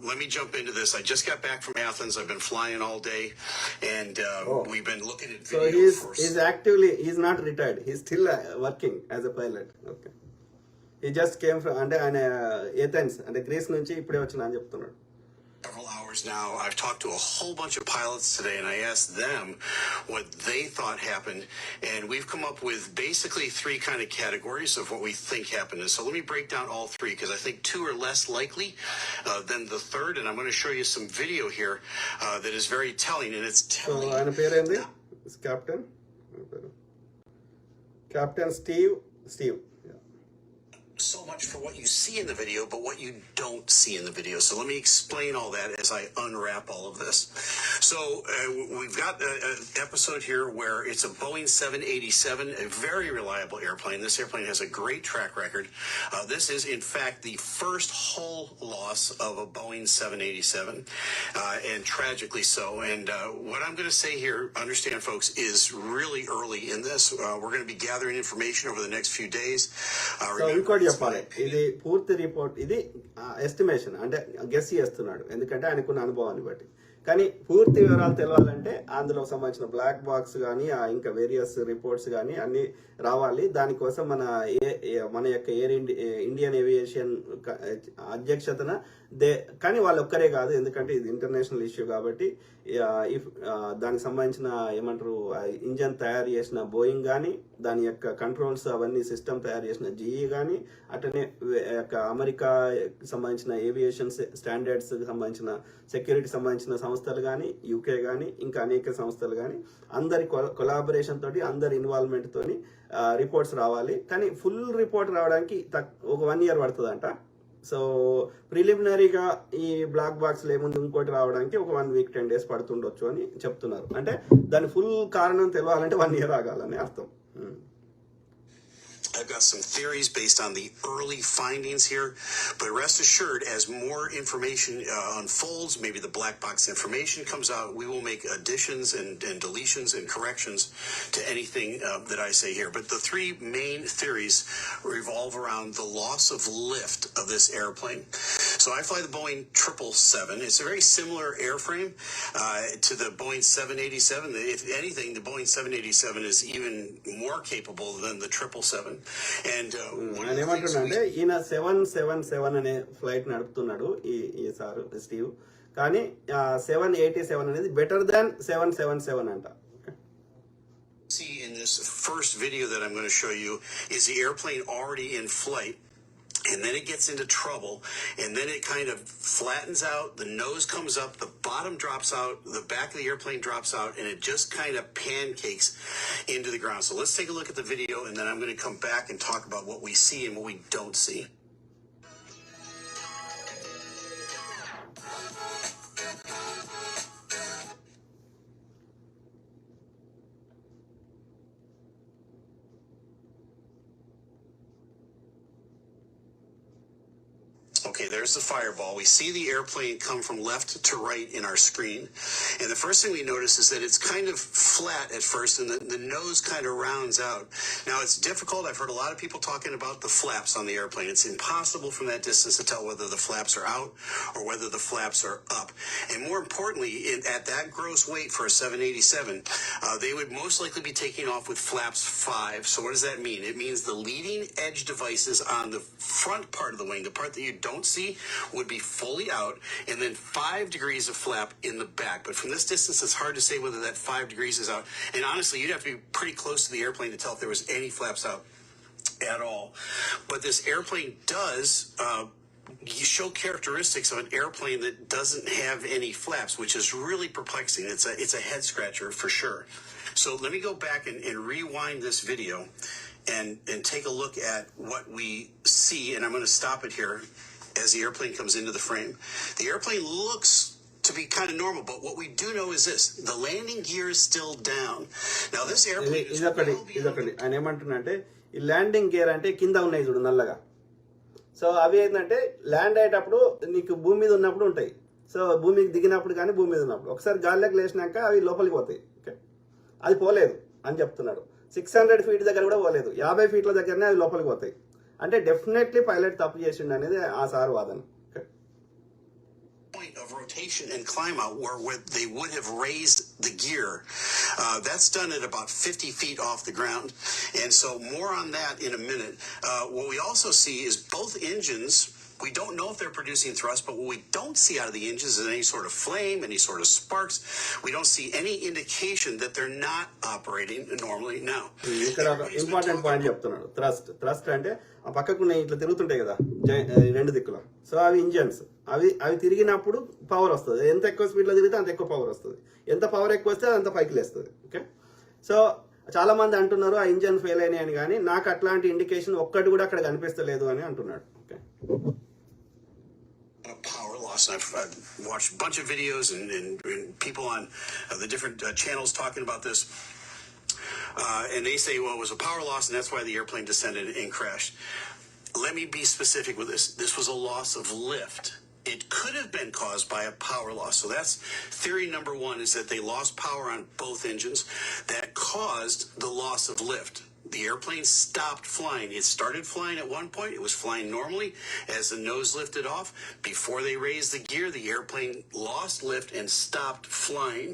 let me jump into this. I just got back from Athens. I've been flying all day, and we've been looking at video.
So he's not retired. He's still working as a pilot. Okay. He just came from Athens, and Greece nunchi ipude vachina ani cheptunadu.
Several hours now. I've talked to a whole bunch of pilots today, and I asked them what they thought happened, and we've come up with basically 3 kind of categories of what we think happened. And so let me break down all 3, because I think 2 are less likely than the third, and I'm going to show you some video here that is very telling, and it's telling.
So, ఆయన పేరు ఏంది? Captain Steve. Yeah.
So much for what you see in the video, but what you don't see in the video. So let me explain all that as I unwrap all of this. So we've got an episode here where it's a Boeing 787, a very reliable airplane. This airplane has a great track record. This is, in fact, the first hull loss of a Boeing 787, and tragically so. And what I'm going to say here, understand, folks, is really early in this. We're going to be gathering information over the next few days.
So ఇంకోటి చెప్పాలి, ఇది పూర్తి report, ఇది estimation, అంటే guess చేస్తున్నాడు, ఎందుకంటే ఆయనకున్న అనుభవాన్ని బట్టి. కానీ పూర్తి వివరాలు తెలవాలంటే అందులో సంబంధించిన బ్లాక్ బాక్స్ కానీ ఇంకా వేరియస్ రిపోర్ట్స్ కానీ అన్ని రావాలి. దానికోసం మన యొక్క ఇండియన్ ఏవియేషన్ అధ్యక్షతన కానీ వాళ్ళు ఒక్కరే కాదు, ఎందుకంటే ఇది ఇంటర్నేషనల్ ఇష్యూ కాబట్టి దానికి సంబంధించిన ఏమంటారు ఇంజన్ తయారు చేసిన బోయింగ్ కానీ, దాని యొక్క కంట్రోల్స్ అవన్నీ సిస్టమ్ తయారు చేసిన GE కానీ, అట్లనే అమెరికా సంబంధించిన ఏవియేషన్ స్టాండర్డ్స్ సంబంధించిన సెక్యూరిటీ సంబంధించిన సంస్థలు కానీ, UK కానీ, ఇంకా అనేక సంస్థలు కానీ, అందరి కొలాబరేషన్ తోటి, అందరి ఇన్వాల్వ్మెంట్ తోని రిపోర్ట్స్ రావాలి. కానీ ఫుల్ రిపోర్ట్ రావడానికి ఒక 1 year పడుతుందంట. సో ప్రిలిమినరీగా ఈ బ్లాక్ బాక్స్ ఏముంది ఇంకోటి రావడానికి ఒక 1 week 10 days పడుతుండొచ్చు అని చెప్తున్నారు. అంటే దాని ఫుల్ కారణం తెలవాలంటే 1 year ఆగాలని అర్థం.
I've got some theories based on the early findings here, but rest assured, as more information unfolds, maybe the black box information comes out, we will make additions and deletions and corrections to anything that I say here. But the 3 main theories revolve around the loss of lift of this airplane. So I fly the Boeing 777. It's a very similar airframe to the Boeing 787. If anything, the Boeing 787 is even more capable than the 777.
ఆయన ఏమంటున్నాడంటే ఈయన 777 అనే flight నడుపుతున్నాడు ఈ sir Steve, కానీ 787 అనేది better than 777 అంట.
See in this first video that I'm going to show you is the airplane already in flight. And then it gets into trouble, and then it kind of flattens out, the nose comes up, the bottom drops out, the back of the airplane drops out, and it just kind of pancakes into the ground. So let's take a look at the video, and then I'm going to come back and talk about what we see and what we don't see. Okay, there's the fireball. We see the airplane come from left to right in our screen. And the first thing we notice is that it's kind of flat at first, and the nose kind of rounds out. Now, it's difficult. I've heard a lot of people talking about the flaps on the airplane. It's impossible from that distance to tell whether the flaps are out or whether the flaps are up. And more importantly, at that gross weight for a 787, they would most likely be taking off with flaps 5. So what does that mean? It means the leading edge devices on the front part of the wing, the part that you don't see, would be fully out, and then 5 degrees of flap in the back. But from this distance, it's hard to say whether that 5 degrees is out. And honestly, you'd have to be pretty close to the airplane to tell if there was any flaps out at all. But this airplane does show characteristics of an airplane that doesn't have any flaps, which is really perplexing. It's a head scratcher for sure. So let me go back and rewind this video and take a look at what we see. And I'm going to stop it here as the airplane comes into the frame. The airplane looks to be kind of normal, but what we do know is this: the landing gear is still down. Now this airplane is
ఆయన ఏమంటున్నాడంటే ఈ landing gear అంటే కింద ఉన్నాయి చూడు నల్లగా. So అవి ఏంటంటే ల్యాండ్ అయ్యేటప్పుడు నీకు భూమి మీద ఉన్నప్పుడు ఉంటాయి. సో భూమికి దిగినప్పుడు కానీ భూమి మీద ఉన్నప్పుడు ఒకసారి గాల్లోకి లేచినాక అవి లోపలికి పోతాయి. ఓకే, అది పోలేదు అని చెప్తున్నాడు. 600 feet దగ్గర కూడా పోలేదు, 50 feet దగ్గరనే అవి లోపలికి పోతాయి. అంటే డెఫినెట్లీ పైలట్ తప్పు చేసిండు అనేది ఆ సార్ వాదన.
Point of rotation and climb out where they would have raised the gear. That's done at about 50 feet off the ground. And so more on that in a minute. What we also see is both engines, we don't know if they're producing thrust, but what we don't see out of the engines is any sort of flame, any sort of sparks. We don't see any indication that they're not operating normally now.
ఇక్కడ important point చెప్తున్నాడు. Thrust అంటే ఆ పక్కకున్న ఇట్లా తిరుగుతుంటాయి కదా 2 దిక్కుల. So అవి engines, అవి తిరిగినప్పుడు పవర్ వస్తుంది. ఎంత ఎక్కువ స్పీడ్లో తిరిగితే అంత ఎక్కువ పవర్ వస్తుంది. ఎంత పవర్ ఎక్కువ వస్తే అంత పైకి లేస్తుంది. ఓకే, సో చాలా మంది అంటున్నారు ఆ ఇంజన్ ఫెయిల్ అయినాయి అని, కానీ నాకు అట్లాంటి ఇండికేషన్ ఒక్కటి కూడా అక్కడ కనిపిస్తలేదు అని అంటున్నాడు. Okay,
power loss. I've watched a bunch of videos and people on the different channels talking about this. And they say, well, it was a power loss and that's why the airplane descended and crashed. Let me be specific with this. This was a loss of lift. It could have been caused by a power loss. So that's theory number one, is that they lost power on both engines. That caused the loss of lift. The airplane stopped flying. It started flying at one point. It was flying normally as the nose lifted off. Before they raised the gear, the airplane lost lift and stopped flying.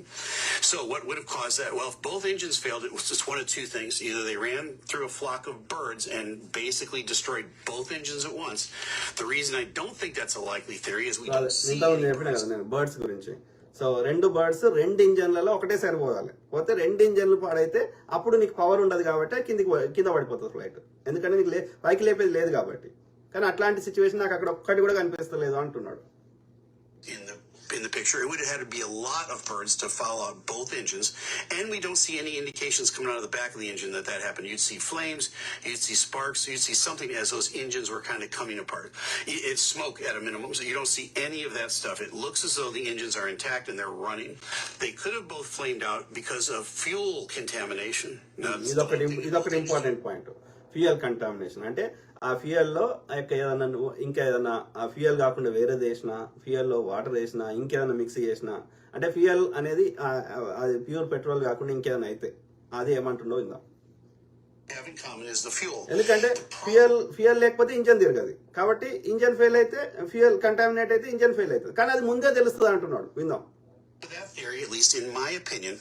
So what would have caused that? Well, if both engines failed, it was just one of two things. Either they ran through a flock of birds and basically destroyed both engines at once. The reason I don't think that's a likely theory is we don't see any birds.
Birds గురించి. So 2 birds 2 ఇంజన్లలో ఒకటే సరిపోవాలి. పోతే 2 ఇంజన్లు పాడైతే అప్పుడు నీకు power ఉండదు కాబట్టి కింద పడిపోతుంది ఫ్లైట్. ఎందుకంటే నీకు పైకి లేపేది లేదు కాబట్టి. కానీ అట్లాంటి సిచ్యువేషన్ నాకు అక్కడ ఒక్కటి కూడా కనిపిస్తలేదు అంటున్నాడు.
In the picture, it would have had to be a lot of birds to follow out both engines, and we don't see any indications coming out of the back of the engine that happened. You'd see flames, you'd see sparks, you'd see something as those engines were kind of coming apart. It's smoke at a minimum, so you don't see any of that stuff. It looks as though the engines are intact and they're running. They could have both flamed out because of fuel contamination.
ఇదొకటి important point, fuel contamination. అంటే ఆ ఫ్యూయల్లో ఏదైనా ఇంకా ఏదైనా ఆ fuel కాకుండా వేరే వేసినా, ఫ్యూయల్లో వాటర్ వేసినా, ఇంకేదైనా మిక్స్ చేసినా, అంటే ఫ్యూయల్ అనేది అది ప్యూర్ పెట్రోల్ కాకుండా ఇంకేదైనా అయితే అది ఏమంటుండో ఇందా. ఎందుకంటే ఫ్యూయల్ లేకపోతే ఇంజన్ తిరగదు కాబట్టి ఇంజన్ ఫెయిల్ అయితే, ఫ్యూయల్ కంటామినేట్ అయితే ఇంజన్ ఫెయిల్ అవుతుంది. కానీ అది ముందే తెలుస్తుంది అంటున్నాడు. విందాం.
That theory, at least in my opinion,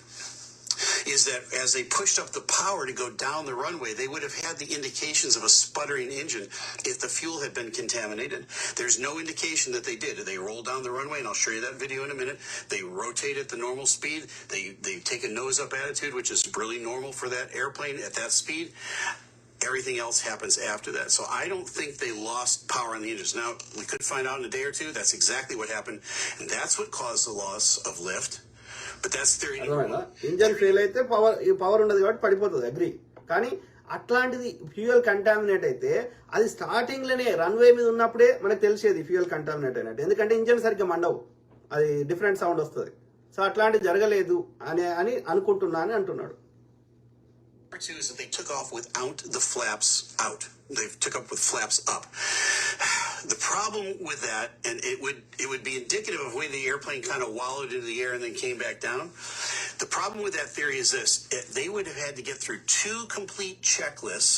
is that as they pushed up the power to go down the runway, they would have had the indications of a sputtering engine if the fuel had been contaminated. There's no indication that they did. They rolled down the runway, and I'll show you that video in a minute. They rotate at the normal speed. They take a nose-up attitude, which is really normal for that airplane at that speed. Everything else happens after that. So I don't think they lost power on the engines. Now, we could find out in a day or two. That's exactly what happened, and that's what caused the loss of lift. But that's theory number one.
Engine fail అయితే power ఉండదు కాబట్టి పడిపోతుంది, agri. కానీ అట్లాంటిది fuel contaminate అయితే అది starting లోనే runway మీద ఉన్నప్పుడే మనకు తెలిసేది ఫ్యూయల్ కంటామినేట్ అయినట్టు. ఎందుకంటే ఇంజన్ సరిగ్గా మండవు, అది డిఫరెంట్ సౌండ్ వస్తుంది. సో అట్లాంటిది జరగలేదు అని అనుకుంటున్నా అని అంటున్నాడు.
Number two is that they took off without the flaps out. They took up with flaps up. The problem with that, and it would be indicative of the way the airplane kind of wallowed into the air and then came back down. The problem with that theory is this: they would have had to get through 2 complete checklists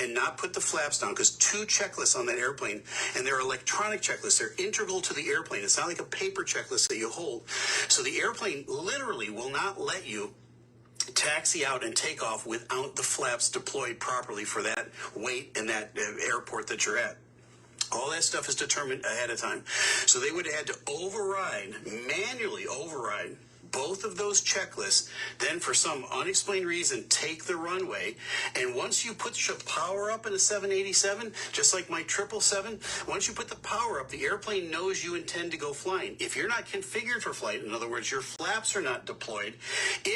and not put the flaps down, because 2 checklists on that airplane, and they're electronic checklists. They're integral to the airplane. It's not like a paper checklist that you hold. So the airplane literally will not let you taxi out and take off without the flaps deployed properly for that weight and that airport that you're at. All that stuff is determined ahead of time. So they would have had to manually override both of those checklists, then for some unexplained reason take the runway, and once you put your power up in a 787, just like my 777, once you put the power up, the airplane knows you intend to go flying. If you're not configured for flight, in other words, your flaps are not deployed,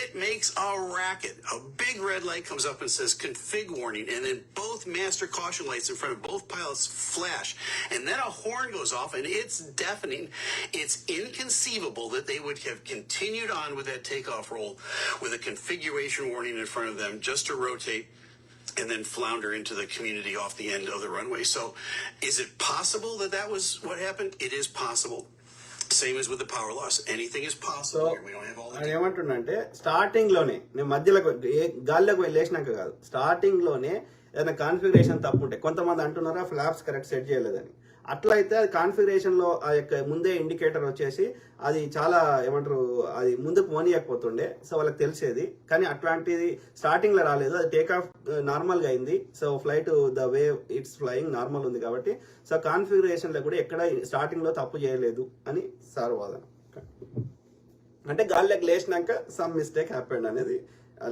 it makes a racket. A big red light comes up and says config warning, and then both master caution lights in front of both pilots flash, and then a horn goes off, and it's deafening. It's inconceivable that they would have continued on with that takeoff roll with a configuration warning in front of them just to rotate and then flounder into the community off the end of the runway. So is it possible that was what happened? It is possible. Same as with the power loss. Anything is possible here. We don't have all the details.
ఏమంటున్నంటే starting లోనే నేను మధ్యలో గాల్లోకి వెళ్ళేసినాక కాదు, starting లోనే ఏదైనా configuration తప్పు ఉంటే, కొంతమంది అంటున్నారా ఫ్లాప్స్ కరెక్ట్ సెట్ చేయలేదని. అట్లయితే అది కాన్ఫిగరేషన్ లో ఆ యొక్క ముందే ఇండికేటర్ వచ్చేసి అది చాలా ఏమంటారు అది ముందుకు పోనీయకపోతుండే. సో వాళ్ళకి తెలిసేది, కానీ అట్లాంటిది స్టార్టింగ్ లో రాలేదు. అది టేక్ ఆఫ్ నార్మల్ గా అయింది. So flight the way it's flying normal ఉంది కాబట్టి సో కాన్ఫిగరేషన్ లో కూడా ఎక్కడ స్టార్టింగ్ లో తప్పు చేయలేదు అని సార్ వాదన. అంటే గాల్లోకి లేచినాక సమ్ మిస్టేక్ హ్యాపెండ్ అనేది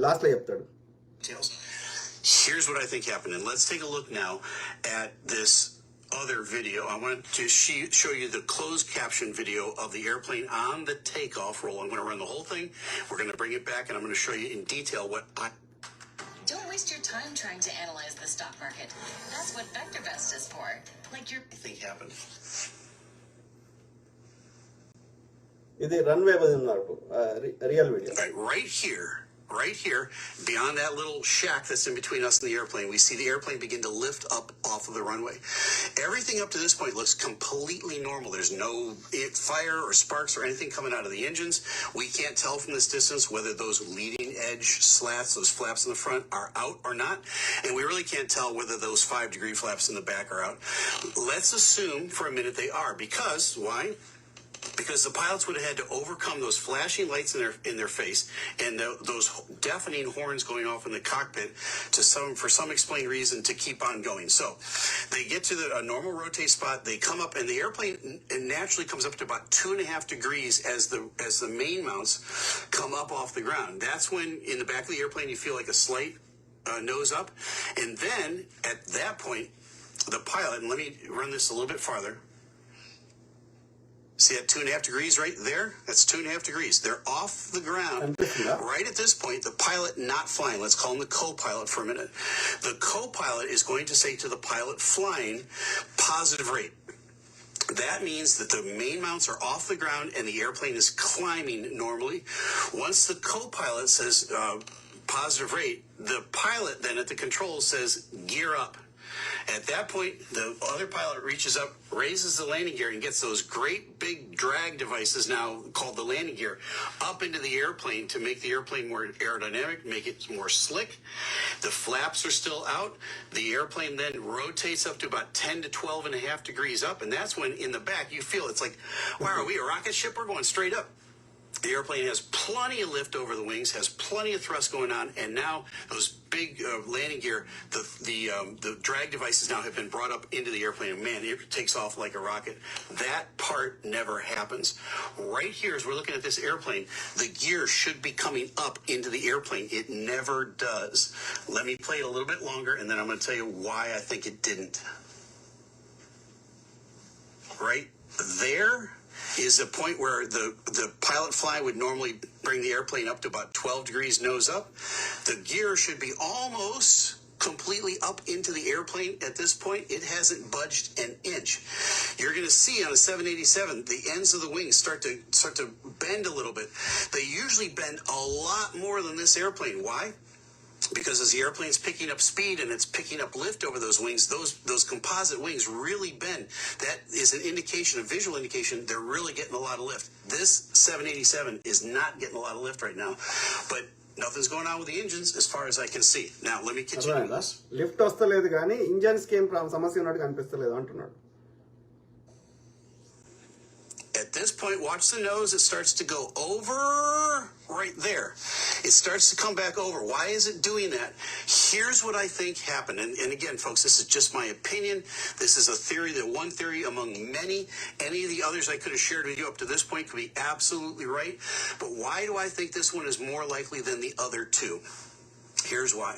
లాస్ట్ లో చెప్తాడు.
Here's what I think happened, and let's take a look now at this other video. I want to show you the closed caption video of the airplane on the takeoff roll. I'm going to run the whole thing. We're going to bring it back, and I'm going to show you in detail what
waste your time trying to analyze the stock market. That's what VectorVest is for. Like your
I think happened.
ఇది runway మీద ఉన్నారు real video.
Right here, beyond that little shack that's in between us and the airplane, we see the airplane begin to lift up off of the runway. Everything up to this point looks completely normal. There's no fire or sparks or anything coming out of the engines. We can't tell from this distance whether those leading edge slats, those flaps in the front, are out or not. And we really can't tell whether those 5-degree flaps in the back are out. Let's assume for a minute they are. Because, why? Because the pilots would have had to overcome those flashing lights in their face and those deafening horns going off in the cockpit for some explained reason to keep on going. So they get to a normal rotate spot. They come up, and the airplane naturally comes up to about 2.5 degrees as the main mounts come up off the ground. That's when in the back of the airplane you feel like a slight nose up, and then at that point the pilot, and let me run this a little bit farther. See that 2.5 degrees right there? That's 2.5 degrees. They're off the ground. Right at this point, the pilot not flying, let's call him the co-pilot for a minute. The co-pilot is going to say to the pilot flying, positive rate. That means that the main mounts are off the ground and the airplane is climbing normally. Once the co-pilot says positive rate, the pilot then at the controls says gear up. At that point, the other pilot reaches up, raises the landing gear, and gets those great big drag devices now called the landing gear up into the airplane to make the airplane more aerodynamic, make it more slick. The flaps are still out. The airplane then rotates up to about 10 to 12.5 degrees up, and that's when in the back you feel it's like, wow, are we a rocket ship? We're going straight up. The airplane has plenty of lift over the wings, has plenty of thrust going on, and now those big landing gear, the drag devices now have been brought up into the airplane, and man, it takes off like a rocket. That part never happens. Right here, as we're looking at this airplane, the gear should be coming up into the airplane. It never does. Let me play it a little bit longer, and then I'm going to tell you why I think it didn't. Right there is a point where the pilot fly would normally bring the airplane up to about 12 degrees nose up. The gear should be almost completely up into the airplane at this point. It hasn't budged an inch. You're going to see on a 787, the ends of the wings start to bend a little bit. They usually bend a lot more than this airplane. Why? Because as the airplane's picking up speed and it's picking up lift over those wings, those composite wings really bend. That is an indication, a visual indication, they're really getting a lot of lift. This 787 is not getting a lot of lift right now, but nothing's going on with the engines as far as I can see. Now, let me continue this.
Lift వస్తలేదు కానీ engines కి ఏం సమస్య ఉన్నట్టు కనిపిస్తలేదు అంటున్నాడు.
At this point, watch the nose. It starts to go over right there. It starts to come back over. Why is it doing that? Here's what I think happened. And again, folks, this is just my opinion. This is a theory, one theory among many. Any of the others I could have shared with you up to this point could be absolutely right. But why do I think this one is more likely than the other two? Here's why.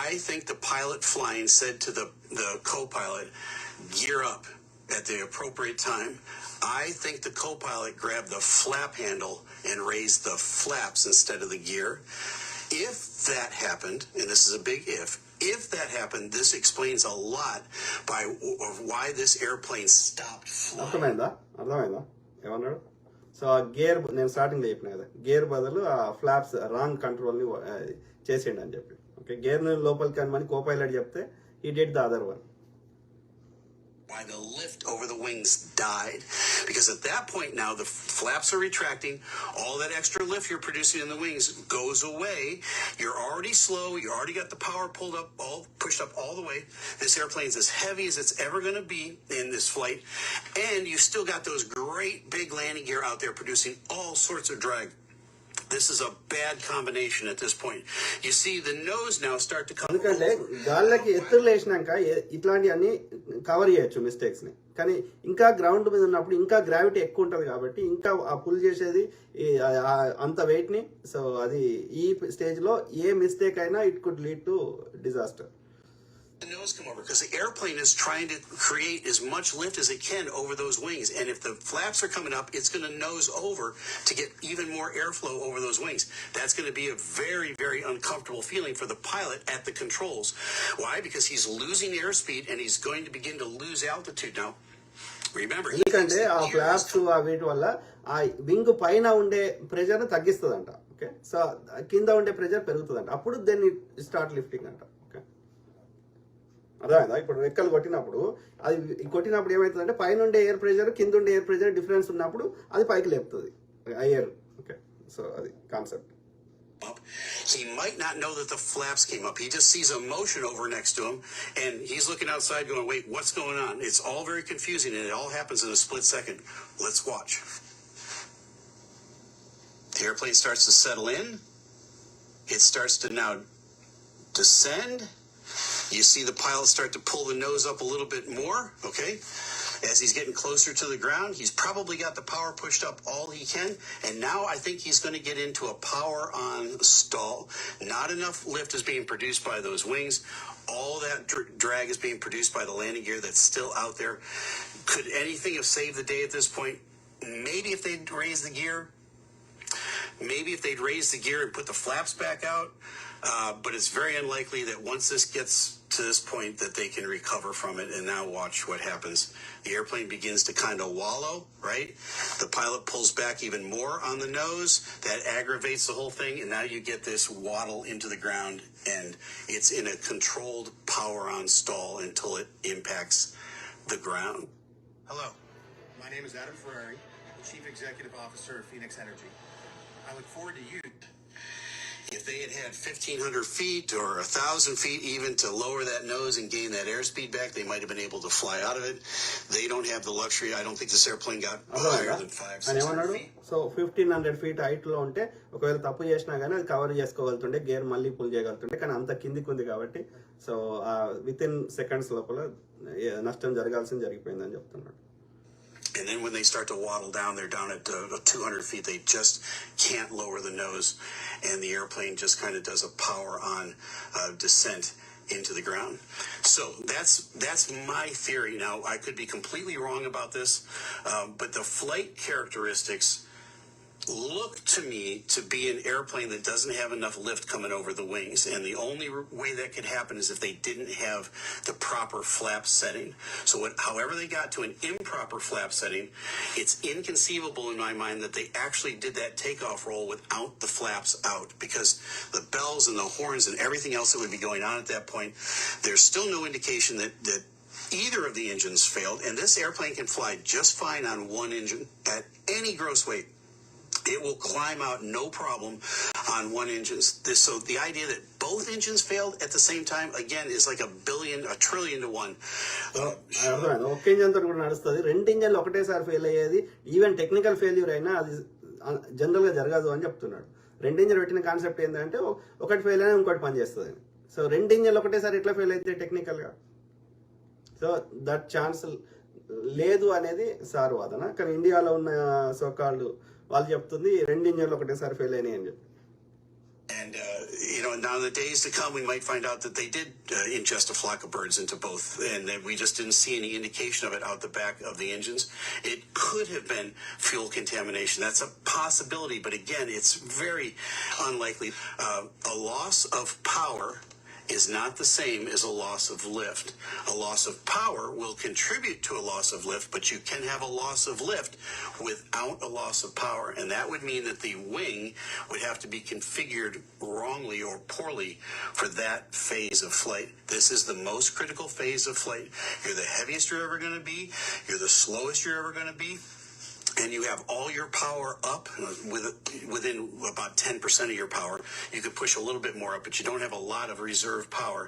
I think the pilot flying said to the co-pilot, gear up at the appropriate time. I think the co-pilot grabbed the flap handle and raised the flaps instead of the gear. If that happened, and this is a big if that happened, this explains a lot of why this airplane stopped flying.
అర్థమైందా ఏమన్నాడు? So ఆ gear నేను starting చెప్పిన కదా, gear బదులు ఆ flops wrong కంట్రోల్ని చేసిండు అని చెప్పి. ఓకే, గేర్ని లోపలికి అనమని కో-పైలట్ చెప్తే he did the other one.
Why the lift over the wings died. Because at that point now, the flaps are retracting. All that extra lift you're producing in the wings goes away. You're already slow. You already got the power pushed up all the way. This airplane's as heavy as it's ever going to be in this flight. And you still got those great big landing gear out there producing all sorts of drag. This is a bad combination at this point. You see the nose now start to come.
ఎందుకంటే గాల్లోకి ఎత్తులు వేసినాక ఇట్లాంటివన్నీ cover చేయొచ్చు mistakes ని, కానీ ఇంకా ground మీద ఉన్నప్పుడు ఇంకా గ్రావిటీ ఎక్కువ ఉంటుంది కాబట్టి ఇంకా ఆ పుల్ చేసేది అంత వెయిట్ ని. సో అది ఈ స్టేజ్ లో ఏ మిస్టేక్ అయినా it could lead to disaster.
the nose come over because the airplane is trying to create as much lift as it can over those wings. And if the flaps are coming up, it's going to nose over to get even more airflow over those wings. That's going to be a very, very uncomfortable feeling for the pilot at the controls. Why? Because he's losing airspeed and he's going to begin to lose altitude. Now, remember, he thinks
ఎందుకంటే
that
ఆ
air is
flops ఆ వీటి వల్ల ఆ wing పైన ఉండే pressure తగ్గిస్తుందంట. Okay, so కింద ఉండే ప్రెషర్ పెరుగుతుందంట. అప్పుడు దెన్ ఇట్ స్టార్ట్ లిఫ్టింగ్ అంట. ఓకే, అర్థమైందా? ఇప్పుడు రెక్కలు కొట్టినప్పుడు అది కొట్టినప్పుడు ఏమవుతుందంటే పైన ఉండే ఎయిర్ ప్రెషర్ కింద ఉండే ఎయిర్ ప్రెషర్ డిఫరెన్స్ ఉన్నప్పుడు అది పైకి లేపుతుంది ఆ ఎయిర్. ఓకే, సో అది concept.
up. He might not know that the flaps came up. He just sees a motion over next to him, and he's looking outside going, wait, what's going on? It's all very confusing, and it all happens in a split second. Let's watch. The airplane starts to settle in. It starts to now descend. You see the pilot start to pull the nose up a little bit more, okay? As he's getting closer to the ground, he's probably got the power pushed up all he can. And now I think he's going to get into a power on stall. Not enough lift is being produced by those wings. All that drag is being produced by the landing gear that's still out there. Could anything have saved the day at this point? Maybe if they'd raised the gear. Maybe if they'd raised the gear and put the flaps back out. But it's very unlikely that once this gets to this point that they can recover from it. And now watch what happens. The airplane begins to kind of wallow, right? The pilot pulls back even more on the nose. That aggravates the whole thing. And now you get this waddle into the ground, and it's in a controlled power on stall until it impacts the ground.
Hello, my name is Adam Ferrari, the Chief Executive Officer of Phoenix Energy. I look forward to you.
If they had had 1,500 feet or 1,000 feet even to lower that nose and gain that airspeed back, they might have been able to fly out of it. They don't have the luxury. I don't think this airplane got higher than 500-600 feet.
So 1500 feet height లో ఉంటే ఒకవేళ తప్పు చేసినా కానీ అది cover చేసుకోగలుగుతుండే, gear మళ్ళీ pull చేయగలుగుతుండే. కానీ అంత కిందికి ఉంది కాబట్టి సో విత్ ఇన్ సెకండ్స్ లోపల నష్టం జరగాల్సింది జరిగిపోయిందని చెప్తున్నాడు.
And then when they start to waddle down, they're down at 200 feet. They just can't lower the nose, and the airplane just kind of does a power on descent into the ground. So that's my theory. Now, I could be completely wrong about this, but the flight characteristics look to me to be an airplane that doesn't have enough lift coming over the wings, and the only way that could happen is if they didn't have the proper flap setting. So however they got to an improper flap setting, it's inconceivable in my mind that they actually did that takeoff roll without the flaps out, because the bells and the horns and everything else that would be going on at that point, there's still no indication that either of the engines failed, and this airplane can fly just fine on one engine at any gross weight. It will climb out no problem on one engine. So the idea that both engines failed at the same time, again, is like a trillion to one.
ఒక్క engine తోటి కూడా నడుస్తుంది. రెండు ఇంజన్లు ఒకటేసారి fail అయ్యేది even technical failure అయినా అది జనరల్ గా జరగదు అని చెప్తున్నాడు. రెండు ఇంజన్ పెట్టిన కాన్సెప్ట్ ఏంటంటే ఒకటి ఫెయిల్ అయినా ఇంకోటి పని చేస్తుంది. సో రెండు ఇంజన్లు ఒకటేసారి ఎట్లా ఫెయిల్ అయితే టెక్నికల్ గా, సో దట్ ఛాన్స్ లేదు అనేది సార్ వాదన. కానీ ఇండియాలో ఉన్న సోకాళ్ళు వాళ్ళు చెప్తుంది రెండు ఇంజన్లు ఒకటేసారి ఫెయిల్ అయినాయి అని చెప్పి.
And, now in the days to come, we might find out that they did ingest a flock of birds into both, and that we just didn't see any indication of it out the back of the engines. It could have been fuel contamination. That's a possibility, but again, it's very unlikely. A loss of power is not the same as a loss of lift. A loss of power will contribute to a loss of lift, but you can have a loss of lift without a loss of power. And that would mean that the wing would have to be configured wrongly or poorly for that phase of flight. This is the most critical phase of flight. You're the heaviest you're ever going to be. You're the slowest you're ever going to be. And you have all your power up within about 10% of your power. You could push a little bit more up, but you don't have a lot of reserve power.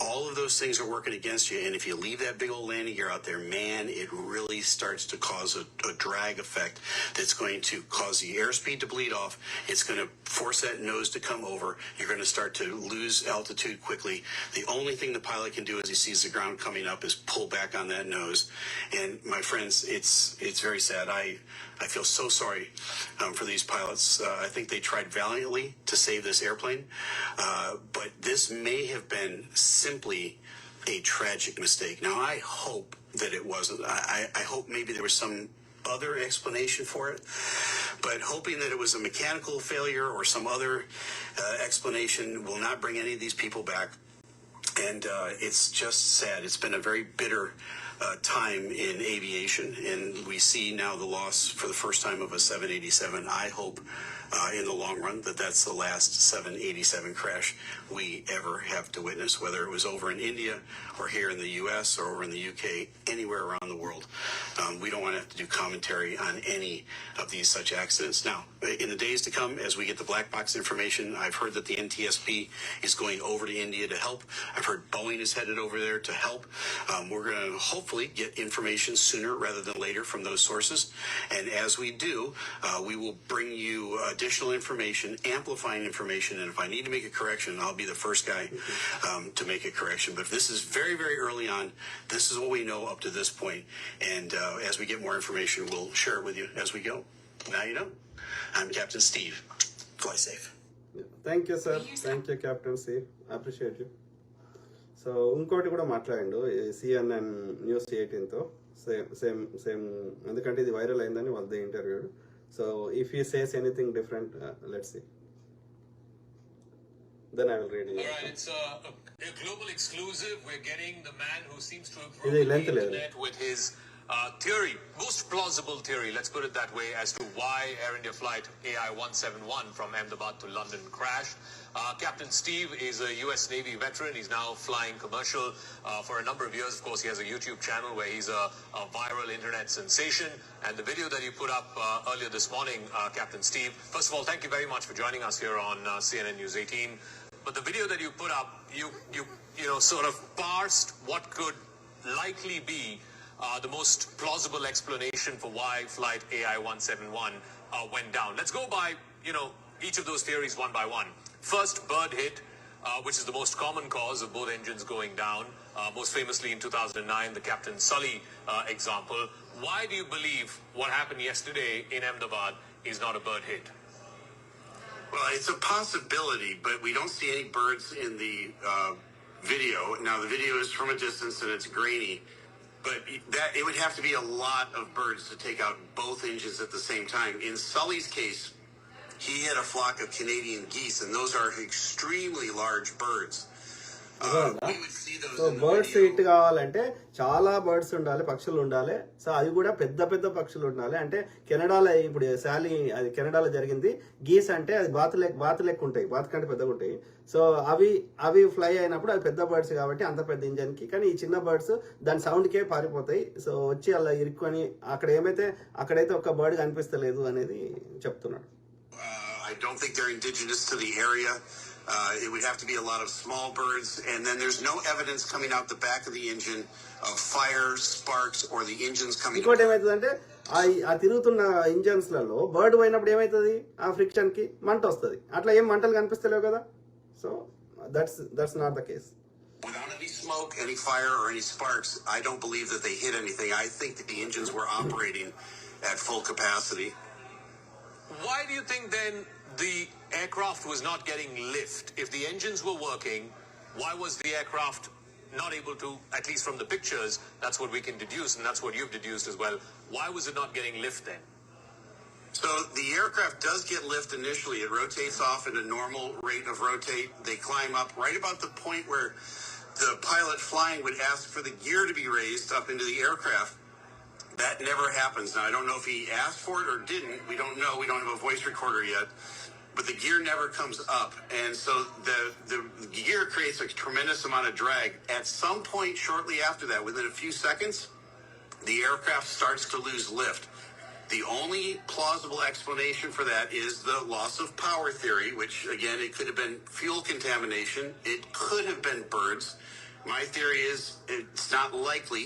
All of those things are working against you. And if you leave that big old landing gear out there, man, it really starts to cause a drag effect that's going to cause the airspeed to bleed off. It's going to force that nose to come over. You're going to start to lose altitude quickly. The only thing the pilot can do as he sees the ground coming up is pull back on that nose. And my friends, it's very sad. I feel so sorry for these pilots. I think they tried valiantly to save this airplane, but this may have been simply a tragic mistake. Now, I hope that it wasn't. I hope maybe there was some other explanation for it, but hoping that it was a mechanical failure or some other explanation will not bring any of these people back. And it's just sad. It's been a very bitter time in aviation, and we see now the loss for the first time of a 787. I hope in the long run that that's the last 787 crash we ever have to witness, whether it was over in India or here in the U.S. or over in the U.K., anywhere around the world. We don't want to have to do commentary on any of these such accidents. Now, in the days to come, as we get the black box information, I've heard that the NTSB is going over to India to help. I've heard Boeing is headed over there to help. We're going to hopefully get information sooner rather than later from those sources. And as we do, we will bring you additional information, amplifying information. And if I need to make a correction, I'll be the first guy to make a correction. But if this is very, very early on, this is what we know up to this point. And as we get more information, we'll share it with you as we go. Now you know. I'm Captain Steve. Fly safe.
Thank you sir, thank you captain C, appreciate you. So ఇంకోటి కూడా మాట్లాడండు CNN News 18తో same ఎందుకంటే ఇది viral అయిందని వాళ్ళది interview. So if he says anything different, let's see. Then I will read it.
All right, it's a global exclusive. We're getting the man who seems to have
Is
broken
it
the
length
internet with his theory, most plausible theory, let's put it that way, as to why Air India flight AI-171 from Ahmedabad to London crashed. Captain Steve is a U.S. Navy veteran. He's now flying commercial for a number of years. Of course, he has a YouTube channel where he's a viral internet sensation. And the video that you put up earlier this morning, Captain Steve, first of all, thank you very much for joining us here on CNN News 18. But the video that you put up, you know, sort of parsed what could likely be the most plausible explanation for why flight AI-171 went down. Let's go by, you know, each of those theories one by one. First, bird hit, which is the most common cause of both engines going down. Most famously in 2009, the Captain Sully example. Why do you believe what happened yesterday in Ahmedabad is not a bird hit?
Well, it's a possibility, but we don't see any birds in the video. Now, the video is from a distance and it's grainy, but it would have to be a lot of birds to take out both engines at the same time. In Sully's case, he had a flock of Canadian geese, and those are extremely large birds. We would see those
so
in the
birds
video.
Hit కావాలంటే చాలా birds ఉండాలి, పక్షులు ఉండాలి. So అది కూడా పెద్ద పెద్ద పక్షులు ఉండాలి. అంటే కెనడాలో ఇప్పుడు శాలీ అది కెనడాలో జరిగింది. గీస్ అంటే అది బాతు లెక్క ఉంటాయి, బాతు కంటే పెద్దగా ఉంటాయి. సో అవి ఫ్లై అయినప్పుడు అవి పెద్ద బర్డ్స్ కాబట్టి అంత పెద్ద ఇంజన్కి. కానీ ఈ చిన్న బర్డ్స్ దాని సౌండ్కే పారిపోతాయి. సో వచ్చి అలా ఇరుక్కొని అక్కడైతే ఒక బర్డ్ కనిపిస్తలేదు అనేది చెప్తున్నాడు.
I don't think they're indigenous to the area. It would have to be a lot of small birds, and then there's no evidence coming out the back of the engine of fire, sparks, or the engines coming.
ఇంకోటి ఏమవుతుందంటే ఆ తిరుగుతున్న engines లలో bird పోయినప్పుడు ఏమవుతుంది, ఆ friction కి మంట వస్తుంది. అట్లా ఏం మంటలు కనిపిస్తలేవు కదా. So that's not the case.
Without any smoke, any fire, or any sparks, I don't believe that they hit anything. I think that the engines were operating at full capacity.
Why do you think then the aircraft was not getting lift? If the engines were working, why was the aircraft not able to, at least from the pictures, that's what we can deduce, and that's what you've deduced as well. Why was it not getting lift then?
So the aircraft does get lift initially. It rotates off at a normal rate of rotate. They climb up right about the point where the pilot flying would ask for the gear to be raised up into the aircraft. That never happens. Now, I don't know if he asked for it or didn't. We don't know. We don't have a voice recorder yet. But the gear never comes up. And so the gear creates a tremendous amount of drag. At some point shortly after that, within a few seconds, the aircraft starts to lose lift. The only plausible explanation for that is the loss of power theory, which, again, it could have been fuel contamination. It could have been birds. My theory is it's not likely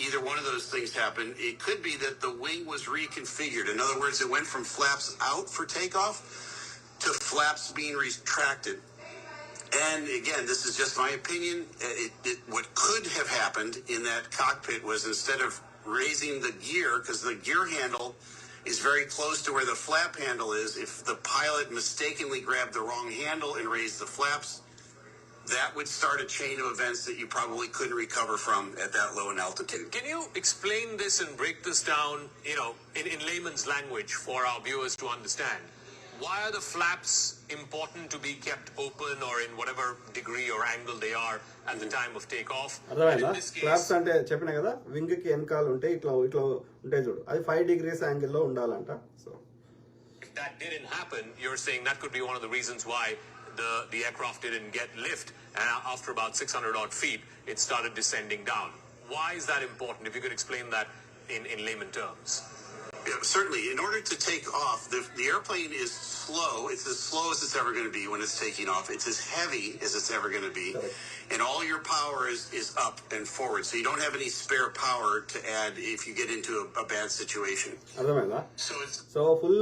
either one of those things happened. It could be that the wing was reconfigured. In other words, it went from flaps out for takeoff to flaps being retracted. And again, this is just my opinion. What could have happened in that cockpit was, instead of raising the gear, because the gear handle is very close to where the flap handle is, if the pilot mistakenly grabbed the wrong handle and raised the flaps, that would start a chain of events that you probably couldn't recover from at that low in altitude.
Can you explain this and break this down, in layman's language for our viewers to understand? Why are the flaps important to be kept open or in whatever degree or angle they are at the time of takeoff?
అర్థమైందా? Flops అంటే చెప్పినా కదా, wing కి వెనకాల ఉంటే ఇట్లా ఇట్లా ఉంటాయి చూడు, అది 5 degrees యాంగిల్లో ఉండాలంట. So
if that didn't happen, you're saying that could be one of the reasons why the aircraft didn't get lift, and after about 600 odd feet, it started descending down. Why is that important? If you could explain that in layman terms.
Yeah, certainly. In order to take off, the airplane is slow. It's as slow as it's ever going to be when it's taking off. It's as heavy as it's ever going to be. And all your power is up and forward. So you don't have any spare power to add if you get into a bad situation.
అర్థమైందా?
it's
so full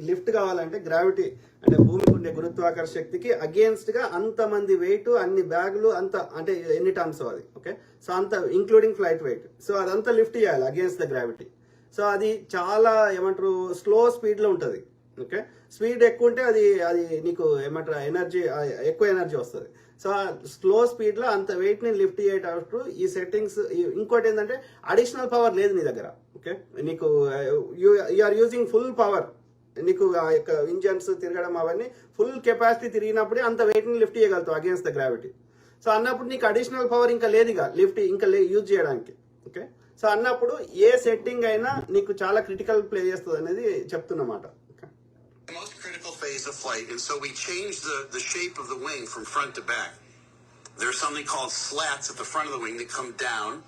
lift కావాలంటే gravity అంటే భూమికి ఉండే గురుత్వాకర్షణ శక్తికి against గా అంతమంది wait, అన్ని బ్యాగులు, అంత అంటే ఎన్ని టన్స్ అది, ఓకే. సో అంత ఇంక్లూడింగ్ ఫ్లైట్ వెయిట్, సో అదంతా లిఫ్ట్ చేయాలి అగేన్స్ట్ ద గ్రావిటీ. సో అది చాలా ఏమంటారు స్లో స్పీడ్ లో ఉంటుంది, ఓకే. స్పీడ్ ఎక్కువ ఉంటే అది అది నీకు ఏమంటారు ఎనర్జీ, ఎక్కువ ఎనర్జీ వస్తుంది. సో స్లో స్పీడ్ లో అంత వెయిట్ ని లిఫ్ట్ చేసేటప్పుడు ఈ సెట్టింగ్స్. ఇంకోటి ఏంటంటే అడిషనల్ పవర్ లేదు నీ దగ్గర, ఓకే. నీకు ఆర్ యూజింగ్ ఫుల్ పవర్, నీకు ఆ యొక్క ఇంజన్స్ తిరగడం అవన్నీ ఫుల్ కెపాసిటీ తిరిగినప్పుడే అంత వెయిట్ ని లిఫ్ట్ చేయగలుగుతావు అగేన్స్ట్ ద గ్రావిటీ. సో అన్నప్పుడు నీకు అడిషనల్ పవర్ ఇంకా లేదు ఇక లిఫ్ట్ ఇంకా యూజ్ చేయడానికి, ఓకే. సో అన్నప్పుడు ఏ సెట్టింగ్ అయినా నీకు చాలా క్రిటికల్ ప్లే చేస్తుంది అనేది చెప్తున్నమాట.
the most critical phase of flight. And so we changed the shape of the wing from front to back. There's something called slats at the front of the wing that come down,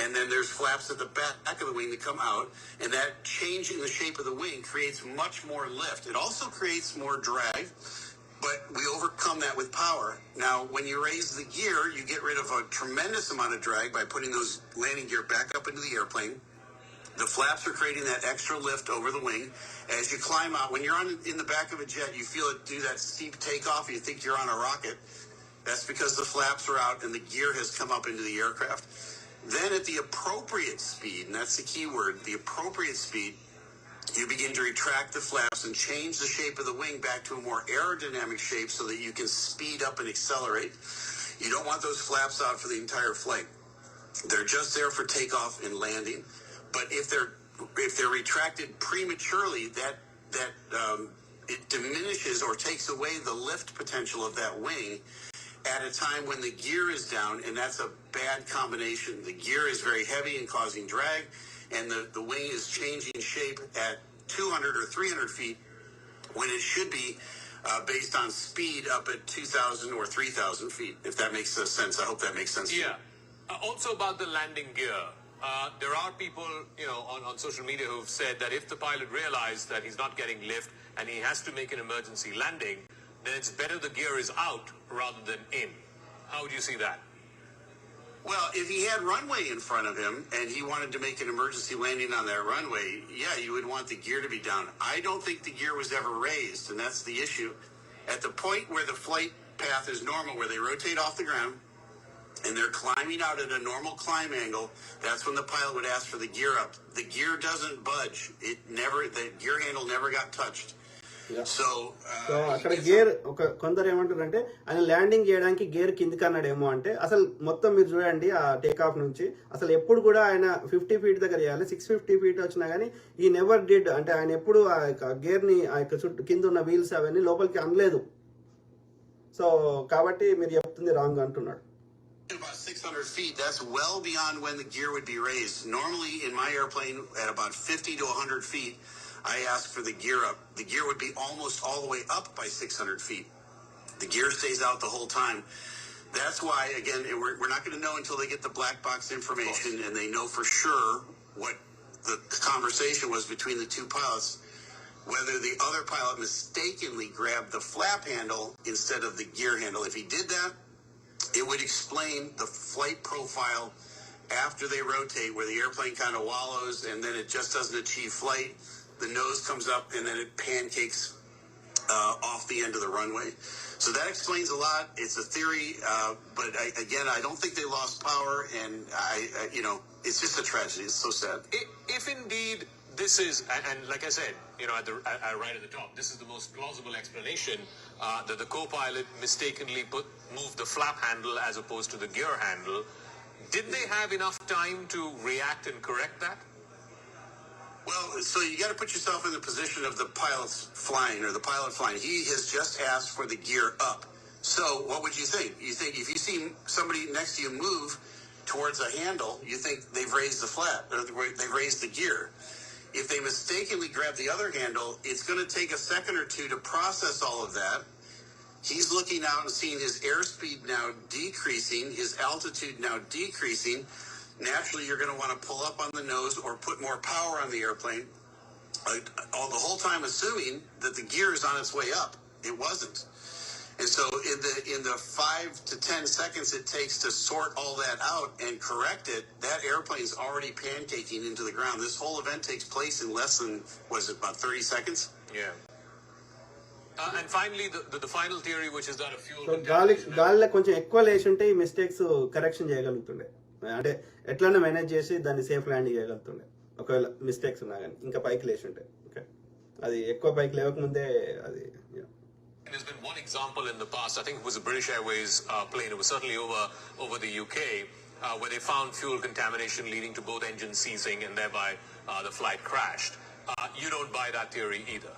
and then there's flaps at the back of the wing that come out, and that change in the shape of the wing creates much more lift. It also creates more drag, but we overcome that with power. Now, when you raise the gear, you get rid of a tremendous amount of drag by putting those landing gear back up into the airplane. The flaps are creating that extra lift over the wing. As you climb out, when you're in the back of a jet, you feel it do that steep takeoff, you think you're on a rocket. That's because the flaps are out and the gear has come up into the aircraft. Then at the appropriate speed, and that's the key word, the appropriate speed, you begin to retract the flaps and change the shape of the wing back to a more aerodynamic shape so that you can speed up and accelerate. You don't want those flaps out for the entire flight. They're just there for takeoff and landing. But if they're retracted prematurely, that it diminishes or takes away the lift potential of that wing at a time when the gear is down, and that's a bad combination. The gear is very heavy and causing drag, and the wing is changing shape at 200 or 300 feet when it should be based on speed up at 2,000 or 3,000 feet, if that makes sense. I hope that makes sense.
Yeah. Also about the landing gear. There are people, on social media who've said that if the pilot realized that he's not getting lift and he has to make an emergency landing, then it's better the gear is out rather than in. How would you see that?
Well, if he had runway in front of him and he wanted to make an emergency landing on that runway, yeah, you would want the gear to be down. I don't think the gear was ever raised, and that's the issue. At the point where the flight path is normal, where they rotate off the ground, and they're climbing out at a normal climb angle, that's when the pilot would ask for the gear up. The gear doesn't budge. The gear handle never got touched.
So అక్కడ gear కొందరు ఏమంటారంటే ఆయన landing చేయడానికి gear కిందికి అన్నాడేమో అంటే, అసలు మొత్తం మీరు చూడండి ఆ టేక్ ఆఫ్ నుంచి అసలు ఎప్పుడు కూడా ఆయన 50 feet దగ్గర చేయాలి. 650 feet వచ్చినా కానీ ఈ నెవర్ డిడ్, అంటే ఆయన ఎప్పుడు ఆ గేర్ ని ఆ యొక్క చుట్టూ కింద ఉన్న వీల్స్ అవన్నీ లోపలికి అనలేదు. సో కాబట్టి మీరు చెప్తుంది రాంగ్ అంటున్నాడు.
About 600 feet, that's well beyond when the gear would be raised. Normally in my airplane at about 50 to 100 feet, I ask for the gear up. The gear would be almost all the way up by 600 feet. The gear stays out the whole time. That's why, again, we're not going to know until they get the black box information and they know for sure what the conversation was between the two pilots, whether the other pilot mistakenly grabbed the flap handle instead of the gear handle. If he did that, it would explain the flight profile after they rotate, where the airplane kind of wallows and then it just doesn't achieve flight. The nose comes up and then it pancakes off the end of the runway. So that explains a lot. It's a theory, but I don't think they lost power, and it's just a tragedy. It's so sad.
If indeed this is, and like I said, right at the top, this is the most plausible explanation that the co-pilot mistakenly moved the flap handle as opposed to the gear handle. Did they have enough time to react and correct that?
Well, so you got to put yourself in the position of the pilot flying. He has just asked for the gear up. So what would you think? You think if you see somebody next to you move towards a handle, you think they've raised the flap, or they've raised the gear. If they mistakenly grab the other handle, it's going to take a second or two to process all of that. He's looking out and seeing his airspeed now decreasing, his altitude now decreasing. Naturally, you're going to want to pull up on the nose or put more power on the airplane. All the whole time assuming that the gear is on its way up. It wasn't. And so in the 5 to 10 seconds it takes to sort all that out and correct it, that airplane's already pancaking into the ground. This whole event takes place in less than, about 30 seconds?
Yeah. And finally, the final theory, which is that of fuel
so
contamination.
గాలిలో కొంచెం ఎక్కువ లేచి ఉంటే ఈ mistakes correction చేయగలుగుతుండే, అంటే ఎట్లన్నా manage చేసి దాన్ని సేఫ్ ల్యాండింగ్ చేయగలుగుతుండే ఒకవేళ మిస్టేక్స్ ఉన్నా కానీ, ఇంకా పైకి లేచి ఉంటే. ఓకే, అది ఎక్కువ పైకి లేవకముందే అది.
There's been one example in the past, I think it was a British Airways plane, it was certainly over the UK, where they found fuel contamination leading to both engines seizing and thereby the flight crashed. You don't buy that theory either.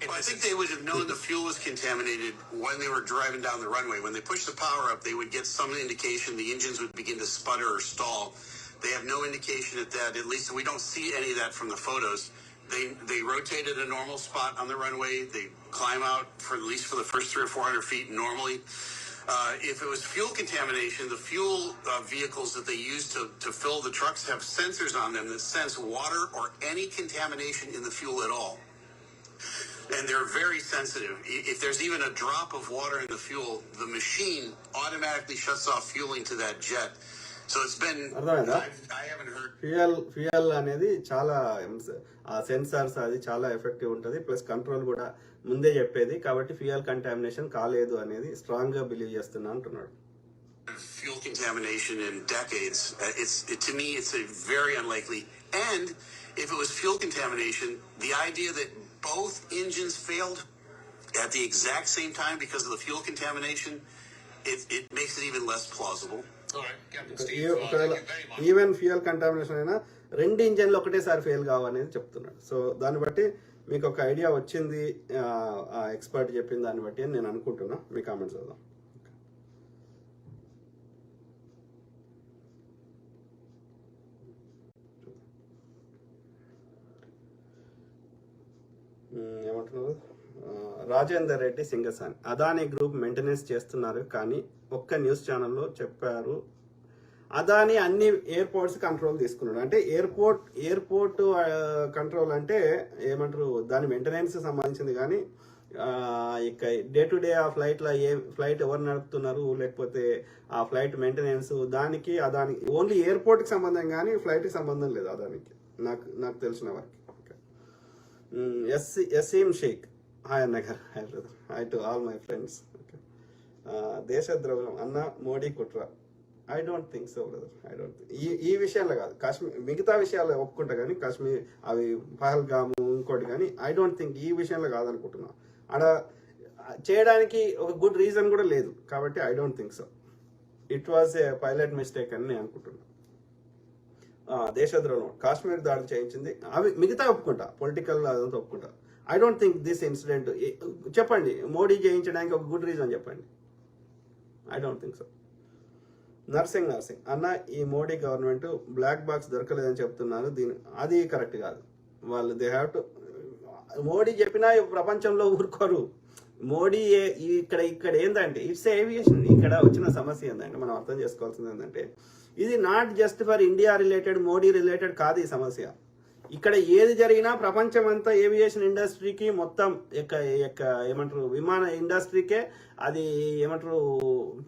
Well, I think they would have known the fuel was contaminated when they were driving down the runway. When they pushed the power up, they would get some indication the engines would begin to sputter or stall. They have no indication at that. At least we don't see any of that from the photos. They rotated a normal spot on the runway. They climb out for at least for the first 300 or 400 feet normally. If it was fuel contamination, the fuel vehicles that they use to fill the trucks have sensors on them that sense water or any contamination in the fuel at all. And they're very sensitive. If there's even a drop of water in the fuel, the machine automatically shuts off fueling to that jet. So it's been, I haven't heard.
Fuel అనేది చాలా ఆ sensors అది చాలా effective ఉంటుంది, plus control కూడా ముందే చెప్పేది, కాబట్టి ఫ్యూయల్ కంటామినేషన్ కాలేదు అనేది స్ట్రాంగ్ గా బిలీవ్ చేస్తున్నా అంటున్నాడు.
Fuel contamination in decades. To me, it's a very unlikely. And if it was fuel contamination, the idea that both engines failed at the exact same time because of the fuel contamination, it makes it even less plausible.
All right, Captain Steve, thank you very much.
Even fuel contamination అయినా 2 ఇంజన్లు ఒకటేసారి fail కావనేది చెప్తున్నాడు. So దాన్ని బట్టి మీకు ఒక idea వచ్చింది, ఆ ఎక్స్పర్ట్ చెప్పిన దాన్ని బట్టి అని నేను అనుకుంటున్నా. మీ కామెంట్స్ చదువుదాం. ఏమంటున్నారు? రాజేందర్ రెడ్డి సింగసాని, అదానీ గ్రూప్ మెయింటెనెన్స్ చేస్తున్నారు కానీ ఒక్క న్యూస్ ఛానల్లో చెప్పారు అదానీ అన్ని ఎయిర్పోర్ట్స్ కంట్రోల్ తీసుకున్నాడు. అంటే ఎయిర్పోర్ట్ కంట్రోల్ అంటే ఏమంటారు, దాని మెయింటెనెన్స్ సంబంధించింది కానీ ఇక డే టు డే ఆ ఫ్లైట్లో ఫ్లైట్ ఎవరు నడుపుతున్నారు, లేకపోతే ఆ ఫ్లైట్ మెయింటెనెన్స్, దానికి అదాని ఓన్లీ ఎయిర్పోర్ట్కి సంబంధం కానీ ఫ్లైట్కి సంబంధం లేదు అదానికి, నాకు తెలిసిన వరకు. యసీం షేక్, హాయ్ అన్నగారు, hi brother, hi to all my friends. దేశద్రోహం అన్న మోడీ కుట్ర, I don't think so brother, I don't think. ఈ విషయాల్లో కాదు, కాశ్మీర్ మిగతా విషయాలు ఒప్పుకుంటా కానీ కాశ్మీర్ అవి పహల్గాము ఇంకోటి కానీ ఐ డోంట్ థింక్ ఈ విషయంలో కాదనుకుంటున్నా. ఆడ చేయడానికి ఒక గుడ్ రీజన్ కూడా లేదు కాబట్టి I don't think so. It was a pilot mistake అని నేను అనుకుంటున్నా. దేశద్రోహం, కాశ్మీర్ దాడి చేయించింది అవి మిగతా ఒప్పుకుంటా, పొలిటికల్ అదంతా ఒప్పుకుంటా. I don't think this incident. చెప్పండి, మోడీ చేయించడానికి ఒక గుడ్ రీజన్ చెప్పండి. I don't think so. Nursing అన్న, ఈ మోడీ గవర్నమెంట్ బ్లాక్ బాక్స్ దొరకలేదని చెప్తున్నారు, అది కరెక్ట్ కాదు. వాళ్ళు దే హ్యావ్ టు, మోడీ చెప్పినా ప్రపంచంలో ఊరుకోరు. మోడీ ఇక్కడ ఏంటంటే ఇట్స్ ఏవియేషన్. ఇక్కడ వచ్చిన సమస్య ఏంటంటే మనం అర్థం చేసుకోవాల్సింది ఏంటంటే ఇది not just for India related, Modi related కాదు ఈ సమస్య. ఇక్కడ ఏది జరిగినా ప్రపంచం అంతా ఏవియేషన్ ఇండస్ట్రీకి మొత్తం ఏమంటారు విమాన ఇండస్ట్రీకే అది ఏమంటారు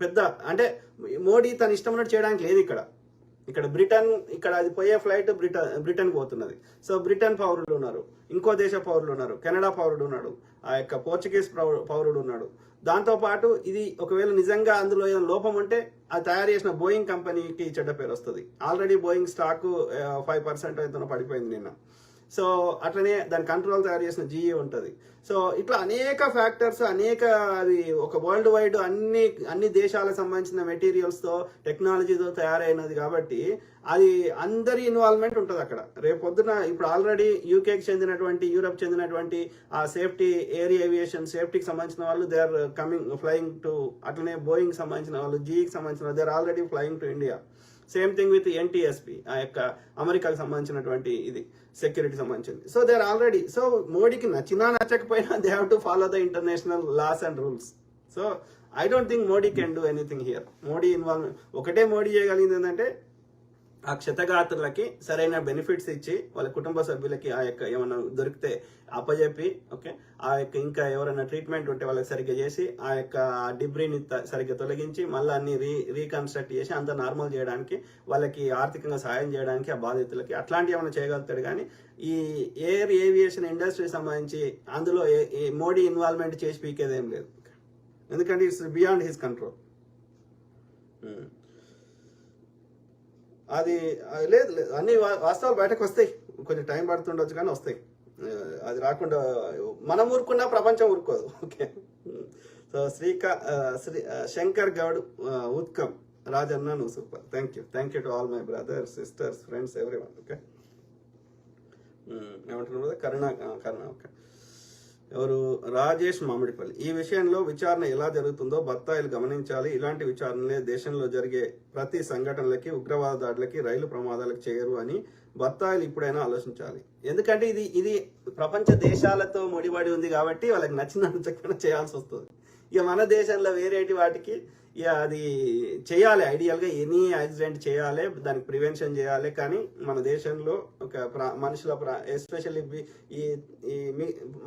పెద్ద, అంటే మోడీ తన ఇష్టం ఉన్నట్టు చేయడానికి లేదు. ఇక్కడ ఇక్కడ అది పోయే ఫ్లైట్ బ్రిటన్కి పోతున్నది. సో బ్రిటన్ పౌరులు ఉన్నారు, ఇంకో దేశ పౌరులు ఉన్నారు, కెనడా పౌరుడు ఉన్నాడు, పోర్చుగీస్ పౌరుడు ఉన్నాడు. దాంతోపాటు ఇది ఒకవేళ నిజంగా అందులో ఏదైనా లోపం ఉంటే అది తయారు చేసిన బోయింగ్ కంపెనీకి చెడ్డ పేరు వస్తుంది. ఆల్రెడీ బోయింగ్ స్టాక్ 5% అయితే పడిపోయింది నిన్న. సో అట్లనే దాని కంట్రోల్ తయారు చేసిన జీఈ ఉంటుంది. సో ఇట్లా అనేక ఫ్యాక్టర్స్, అనేక అది ఒక వరల్డ్ వైడ్ అన్ని దేశాలకు సంబంధించిన మెటీరియల్స్తో టెక్నాలజీతో తయారైనది కాబట్టి అది అందరి ఇన్వాల్వ్మెంట్ ఉంటుంది అక్కడ. రేపు పొద్దున ఇప్పుడు ఆల్రెడీ యూకేకి చెందినటువంటి, యూరప్ చెందినటువంటి ఆ సేఫ్టీ, ఎయిర్ ఏవియేషన్ సేఫ్టీకి సంబంధించిన వాళ్ళు దే ఆర్ ఫ్లయింగ్ టు, అట్లనే బోయింగ్ సంబంధించిన వాళ్ళు, జీఈకి సంబంధించిన they are already flying to India. Same thing with NTSP, ఆ యొక్క అమెరికాకి సంబంధించినటువంటి ఇది సెక్యూరిటీ సంబంధించింది. So they are already, so మోడీకి నచ్చినా నచ్చకపోయినా they have to follow the international laws and rules. So I don't think Modi can do anything here. Modi involvement ఒకటే మోడీ చేయగలిగింది ఏంటంటే ఆ క్షతగాత్రులకి సరైన బెనిఫిట్స్ ఇచ్చి వాళ్ళ కుటుంబ సభ్యులకి ఆ యొక్క ఏమైనా దొరికితే అప్పచెప్పి, ఓకే, ఆ యొక్క ఇంకా ఎవరైనా ట్రీట్మెంట్ ఉంటే వాళ్ళకి సరిగ్గా చేసి ఆ యొక్క డిబ్రీని సరిగ్గా తొలగించి మళ్ళీ అన్ని రీకన్స్ట్రక్ట్ చేసి అంత నార్మల్ చేయడానికి, వాళ్ళకి ఆర్థికంగా సహాయం చేయడానికి ఆ బాధితులకి అట్లాంటివి ఏమైనా చేయగలుగుతాడు. కానీ ఈ ఎయిర్ ఏవియేషన్ ఇండస్ట్రీ సంబంధించి అందులో మోడీ ఇన్వాల్వ్మెంట్ చేసి పీకేదేం లేదు, ఎందుకంటే ఇట్స్ బియాండ్ హిస్ కంట్రోల్. అది లేదు, అన్ని వాస్తవాలు బయటకు వస్తాయి, కొంచెం టైం పడుతుండొచ్చు కానీ వస్తాయి. అది రాకుండా మనం ఊరుకున్నా ప్రపంచం ఊరుకోదు. ఓకే, సో శంకర్ గౌడ్ ఉత్కమ్ రాజన్న, నువ్వు super, thank you to all my brothers, sisters, friends, everyone. Okay, ఏమంటున్నారు కరుణ ఓకే. ఎవరు? రాజేష్ మామిడిపల్లి. ఈ విషయంలో విచారణ ఎలా జరుగుతుందో బత్తాయిలు గమనించాలి. ఇలాంటి విచారణలే దేశంలో జరిగే ప్రతి సంఘటనలకి, ఉగ్రవాద దాడులకి, రైలు ప్రమాదాలకు చేయరు అని బత్తాయిలు ఇప్పుడైనా ఆలోచించాలి. ఎందుకంటే ఇది ప్రపంచ దేశాలతో ముడిపడి ఉంది కాబట్టి వాళ్ళకి నచ్చినట్టు చేయాల్సి వస్తుంది. ఇక మన దేశంలో వేరేటి వాటికి ఇక అది చేయాలి, ఐడియల్గా ఎనీ యాక్సిడెంట్ చేయాలి, దానికి ప్రివెన్షన్ చేయాలి. కానీ మన దేశంలో ఒక మనుషుల ఎస్పెషల్లీ ఈ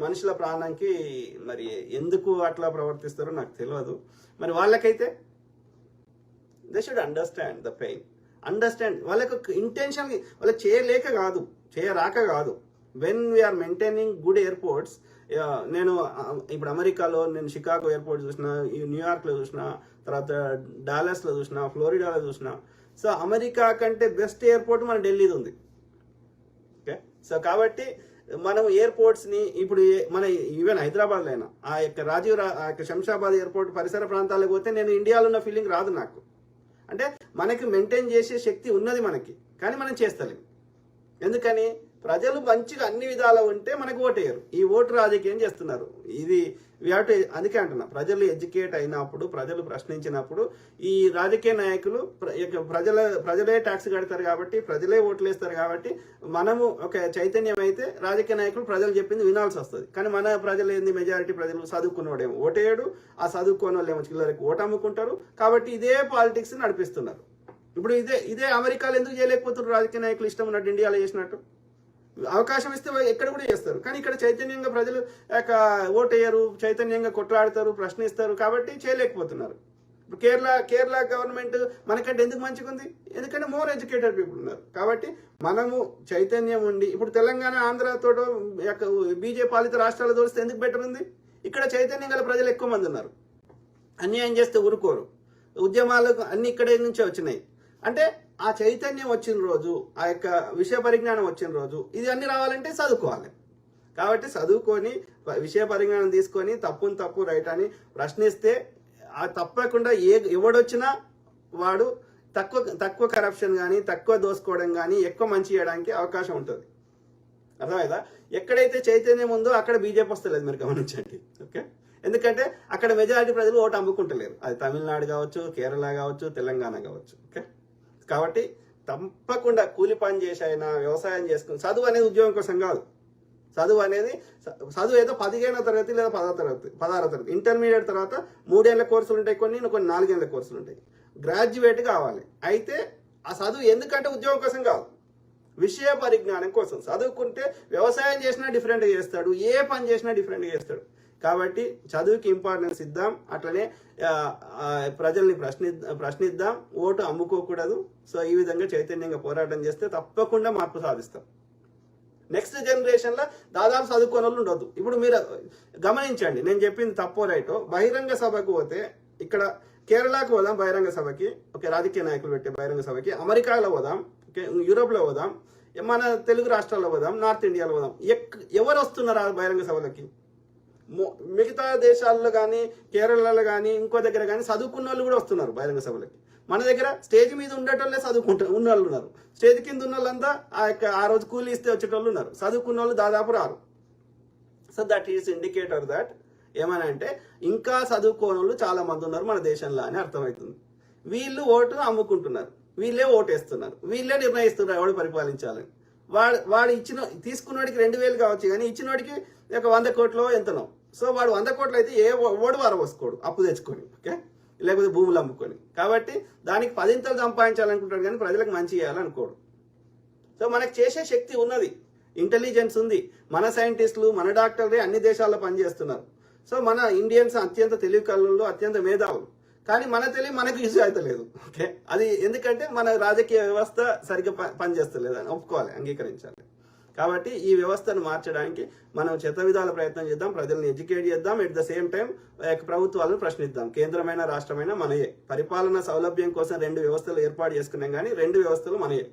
మనుషుల ప్రాణానికి మరి ఎందుకు అట్లా ప్రవర్తిస్తారో నాకు తెలియదు. మరి వాళ్ళకైతే they should understand the pain, understand. వాళ్ళకు ఇంటెన్షన్ వాళ్ళకి చేయలేక కాదు, చేయరాక కాదు. When we're maintaining good airports, నేను ఇప్పుడు అమెరికాలో నేను షికాగో ఎయిర్పోర్ట్ చూసిన, న్యూయార్క్లో చూసిన, తర్వాత డాలస్లో చూసిన, ఫ్లోరిడాలో చూసిన. సో అమెరికా కంటే బెస్ట్ ఎయిర్పోర్ట్ మన ఢిల్లీది ఉంది. ఓకే, సో కాబట్టి మనం ఎయిర్పోర్ట్స్ని ఇప్పుడు మన ఈవెన్ హైదరాబాద్లో అయినా ఆ యొక్క శంషాబాద్ ఎయిర్పోర్ట్ పరిసర ప్రాంతాలకు పోతే నేను ఇండియాలో ఉన్న ఫీలింగ్ రాదు నాకు. అంటే మనకి మెయింటైన్ చేసే శక్తి ఉన్నది మనకి, కానీ మనం చేస్తలేం. ఎందుకని? ప్రజలు మంచిగా అన్ని విధాలు ఉంటే మనకు ఓటేయరు. ఈ ఓటు రాజకీయం చేస్తున్నారు. ఇది అందుకే అంటున్నా, ప్రజలు ఎడ్యుకేట్ అయినప్పుడు, ప్రజలు ప్రశ్నించినప్పుడు ఈ రాజకీయ నాయకులు ప్రజలే ట్యాక్స్ కడతారు కాబట్టి, ప్రజలే ఓట్లు వేస్తారు కాబట్టి మనము ఒక చైతన్యం అయితే రాజకీయ నాయకులు ప్రజలు చెప్పింది వినాల్సి వస్తుంది. కానీ మన ప్రజలు ఏంది, మెజారిటీ ప్రజలు చదువుకున్నవాడేమో ఓటేయడు, ఆ చదువుకున్న వాళ్ళు ఏమో చిల్లరికి ఓటు అమ్ముకుంటారు. కాబట్టి ఇదే పాలిటిక్స్ నడిపిస్తున్నారు. ఇప్పుడు ఇదే అమెరికాలో ఎందుకు చేయలేకపోతున్నారు రాజకీయ నాయకులు ఇష్టం ఉన్నట్టు ఇండియాలో చేసినట్టు? అవకాశం ఇస్తే ఎక్కడ కూడా చేస్తారు. కానీ ఇక్కడ చైతన్యంగా ప్రజలు ఓటేయరు, చైతన్యంగా కొట్లాడతారు, ప్రశ్నిస్తారు, కాబట్టి చేయలేకపోతున్నారు. ఇప్పుడు కేరళ గవర్నమెంట్ మనకంటే ఎందుకు మంచిగా ఉంది? ఎందుకంటే మోర్ ఎడ్యుకేటెడ్ పీపుల్ ఉన్నారు. కాబట్టి మనము చైతన్యం ఉండి, ఇప్పుడు తెలంగాణ, ఆంధ్రతో బీజేపీ పాలిత రాష్ట్రాలు తోలిస్తే ఎందుకు బెటర్ ఉంది? ఇక్కడ చైతన్యం గల ప్రజలు ఎక్కువ మంది ఉన్నారు. అన్యాయం చేస్తే ఊరుకోరు. ఉద్యమాలకు అన్ని ఇక్కడే నుంచే వచ్చినాయి. అంటే ఆ చైతన్యం వచ్చిన రోజు, ఆ యొక్క విషయ పరిజ్ఞానం వచ్చిన రోజు, ఇది అన్ని రావాలంటే చదువుకోవాలి. కాబట్టి చదువుకొని విషయ పరిజ్ఞానం తీసుకొని తప్పు రైట్ అని ప్రశ్నిస్తే తప్పకుండా ఎవడొచ్చినా వాడు తక్కువ కరప్షన్ కానీ, తక్కువ దోసుకోవడం కానీ, ఎక్కువ మంచి చేయడానికి అవకాశం ఉంటుంది. అర్థమైందా? ఎక్కడైతే చైతన్యం ఉందో అక్కడ బీజేపీ వస్తలేదు, మీరు గమనించండి. ఓకే, ఎందుకంటే అక్కడ మెజారిటీ ప్రజలు ఓటు అమ్ముకుంటలేరు. అది తమిళనాడు కావచ్చు, కేరళ కావచ్చు, తెలంగాణ కావచ్చు. ఓకే, కాబట్టి తప్పకుండా కూలి పని చేసి అయినా వ్యవసాయం చేసుకుని, చదువు అనేది ఉద్యోగం కోసం కాదు. చదువు ఏదో 15వ తరగతి లేదా 16వ తరగతి, ఇంటర్మీడియట్ తర్వాత 3 ఏళ్ల కోర్సులు ఉంటాయి, కొన్ని 4 ఏళ్ల కోర్సులు ఉంటాయి. గ్రాడ్యుయేట్ కావాలి. అయితే ఆ చదువు ఎందుకంటే ఉద్యోగం కోసం కాదు, విషయ పరిజ్ఞానం కోసం. చదువుకుంటే వ్యవసాయం చేసినా డిఫరెంట్గా చేస్తాడు, ఏ పని చేసినా డిఫరెంట్గా చేస్తాడు. కాబట్టి చదువుకి ఇంపార్టెన్స్ ఇద్దాం, అట్లనే ప్రజల్ని ప్రశ్నిద్దాం, ఓటు అమ్ముకోకూడదు. సో ఈ విధంగా చైతన్యంగా పోరాటం చేస్తే తప్పకుండా మార్పు సాధిస్తాం. నెక్స్ట్ జనరేషన్లో దాదాపు చదువుకోని వాళ్ళు ఉండొద్దు. ఇప్పుడు మీరు గమనించండి, నేను చెప్పింది తప్పో రైటో. బహిరంగ సభకు పోతే, ఇక్కడ కేరళకు పోదాం బహిరంగ సభకి, ఓకే, రాజకీయ నాయకులు పెట్టే బహిరంగ సభకి. అమెరికాలో పోదాం, ఓకే, యూరోప్లో పోదాం. మన తెలుగు రాష్ట్రాల్లో పోదాం, నార్త్ ఇండియాలో పోదాం, ఎవరు వస్తున్నారు ఆ బహిరంగ సభలకి? మిగతా దేశాల్లో కానీ, కేరళలో కానీ, ఇంకో దగ్గర కానీ చదువుకున్న వాళ్ళు కూడా వస్తున్నారు బహిరంగ సభలకి. మన దగ్గర స్టేజ్ మీద ఉండేటోళ్ళే ఉన్న వాళ్ళు ఉన్నారు. స్టేజ్ కింద ఉన్న వాళ్ళంతా ఆ రోజు కూలీ ఇస్తే వచ్చేటోళ్ళు ఉన్నారు. చదువుకున్న వాళ్ళు దాదాపు రారు. So that is indicator that ఏమనంటే ఇంకా చదువుకోని వాళ్ళు చాలా మంది ఉన్నారు మన దేశంలో అని అర్థమవుతుంది. వీళ్ళు ఓటు అమ్ముకుంటున్నారు, వీళ్ళే ఓటేస్తున్నారు, వీళ్ళే నిర్ణయిస్తున్నారు ఎవడు పరిపాలించాలని. వాడు తీసుకున్నవాడికి 2000 కావచ్చు, కానీ ఇచ్చినవాడికి ఒక 100 కోట్లు ఎంతనో. సో వాడు 100 కోట్లు అయితే ఓడు వారవోసుకోడు అప్పు తెచ్చుకొని, ఓకే, లేకపోతే భూములు అమ్ముకొని. కాబట్టి దానికి 10 సంపాదించాలనుకుంటాడు, కానీ ప్రజలకు మంచి చేయాలనుకోడు. సో మనకు చేసే శక్తి ఉన్నది, ఇంటెలిజెన్స్ ఉంది. మన సైంటిస్టులు, మన డాక్టర్లే అన్ని దేశాల్లో పనిచేస్తున్నారు. సో మన ఇండియన్స్ అత్యంత తెలివి కళ్ళు, అత్యంత మేధావులు. కానీ మన తెలివి మనకు యూజ్ అవుతలేదు, ఓకే. అది ఎందుకంటే మన రాజకీయ వ్యవస్థ సరిగ్గా పనిచేస్తలేదు అని ఒప్పుకోవాలి, అంగీకరించాలి. కాబట్టి ఈ వ్యవస్థను మార్చడానికి మనం శతవిధాల ప్రయత్నం చేద్దాం, ప్రజల్ని ఎడ్యుకేట్ చేద్దాం. ఎట్ ద సేమ్ టైం ప్రభుత్వాలను ప్రశ్నిద్దాం. కేంద్రమైన రాష్ట్రమైన మనయే. పరిపాలన సౌలభ్యం కోసం 2 వ్యవస్థలు ఏర్పాటు చేసుకున్నాం, కానీ 2 వ్యవస్థలు మనయే.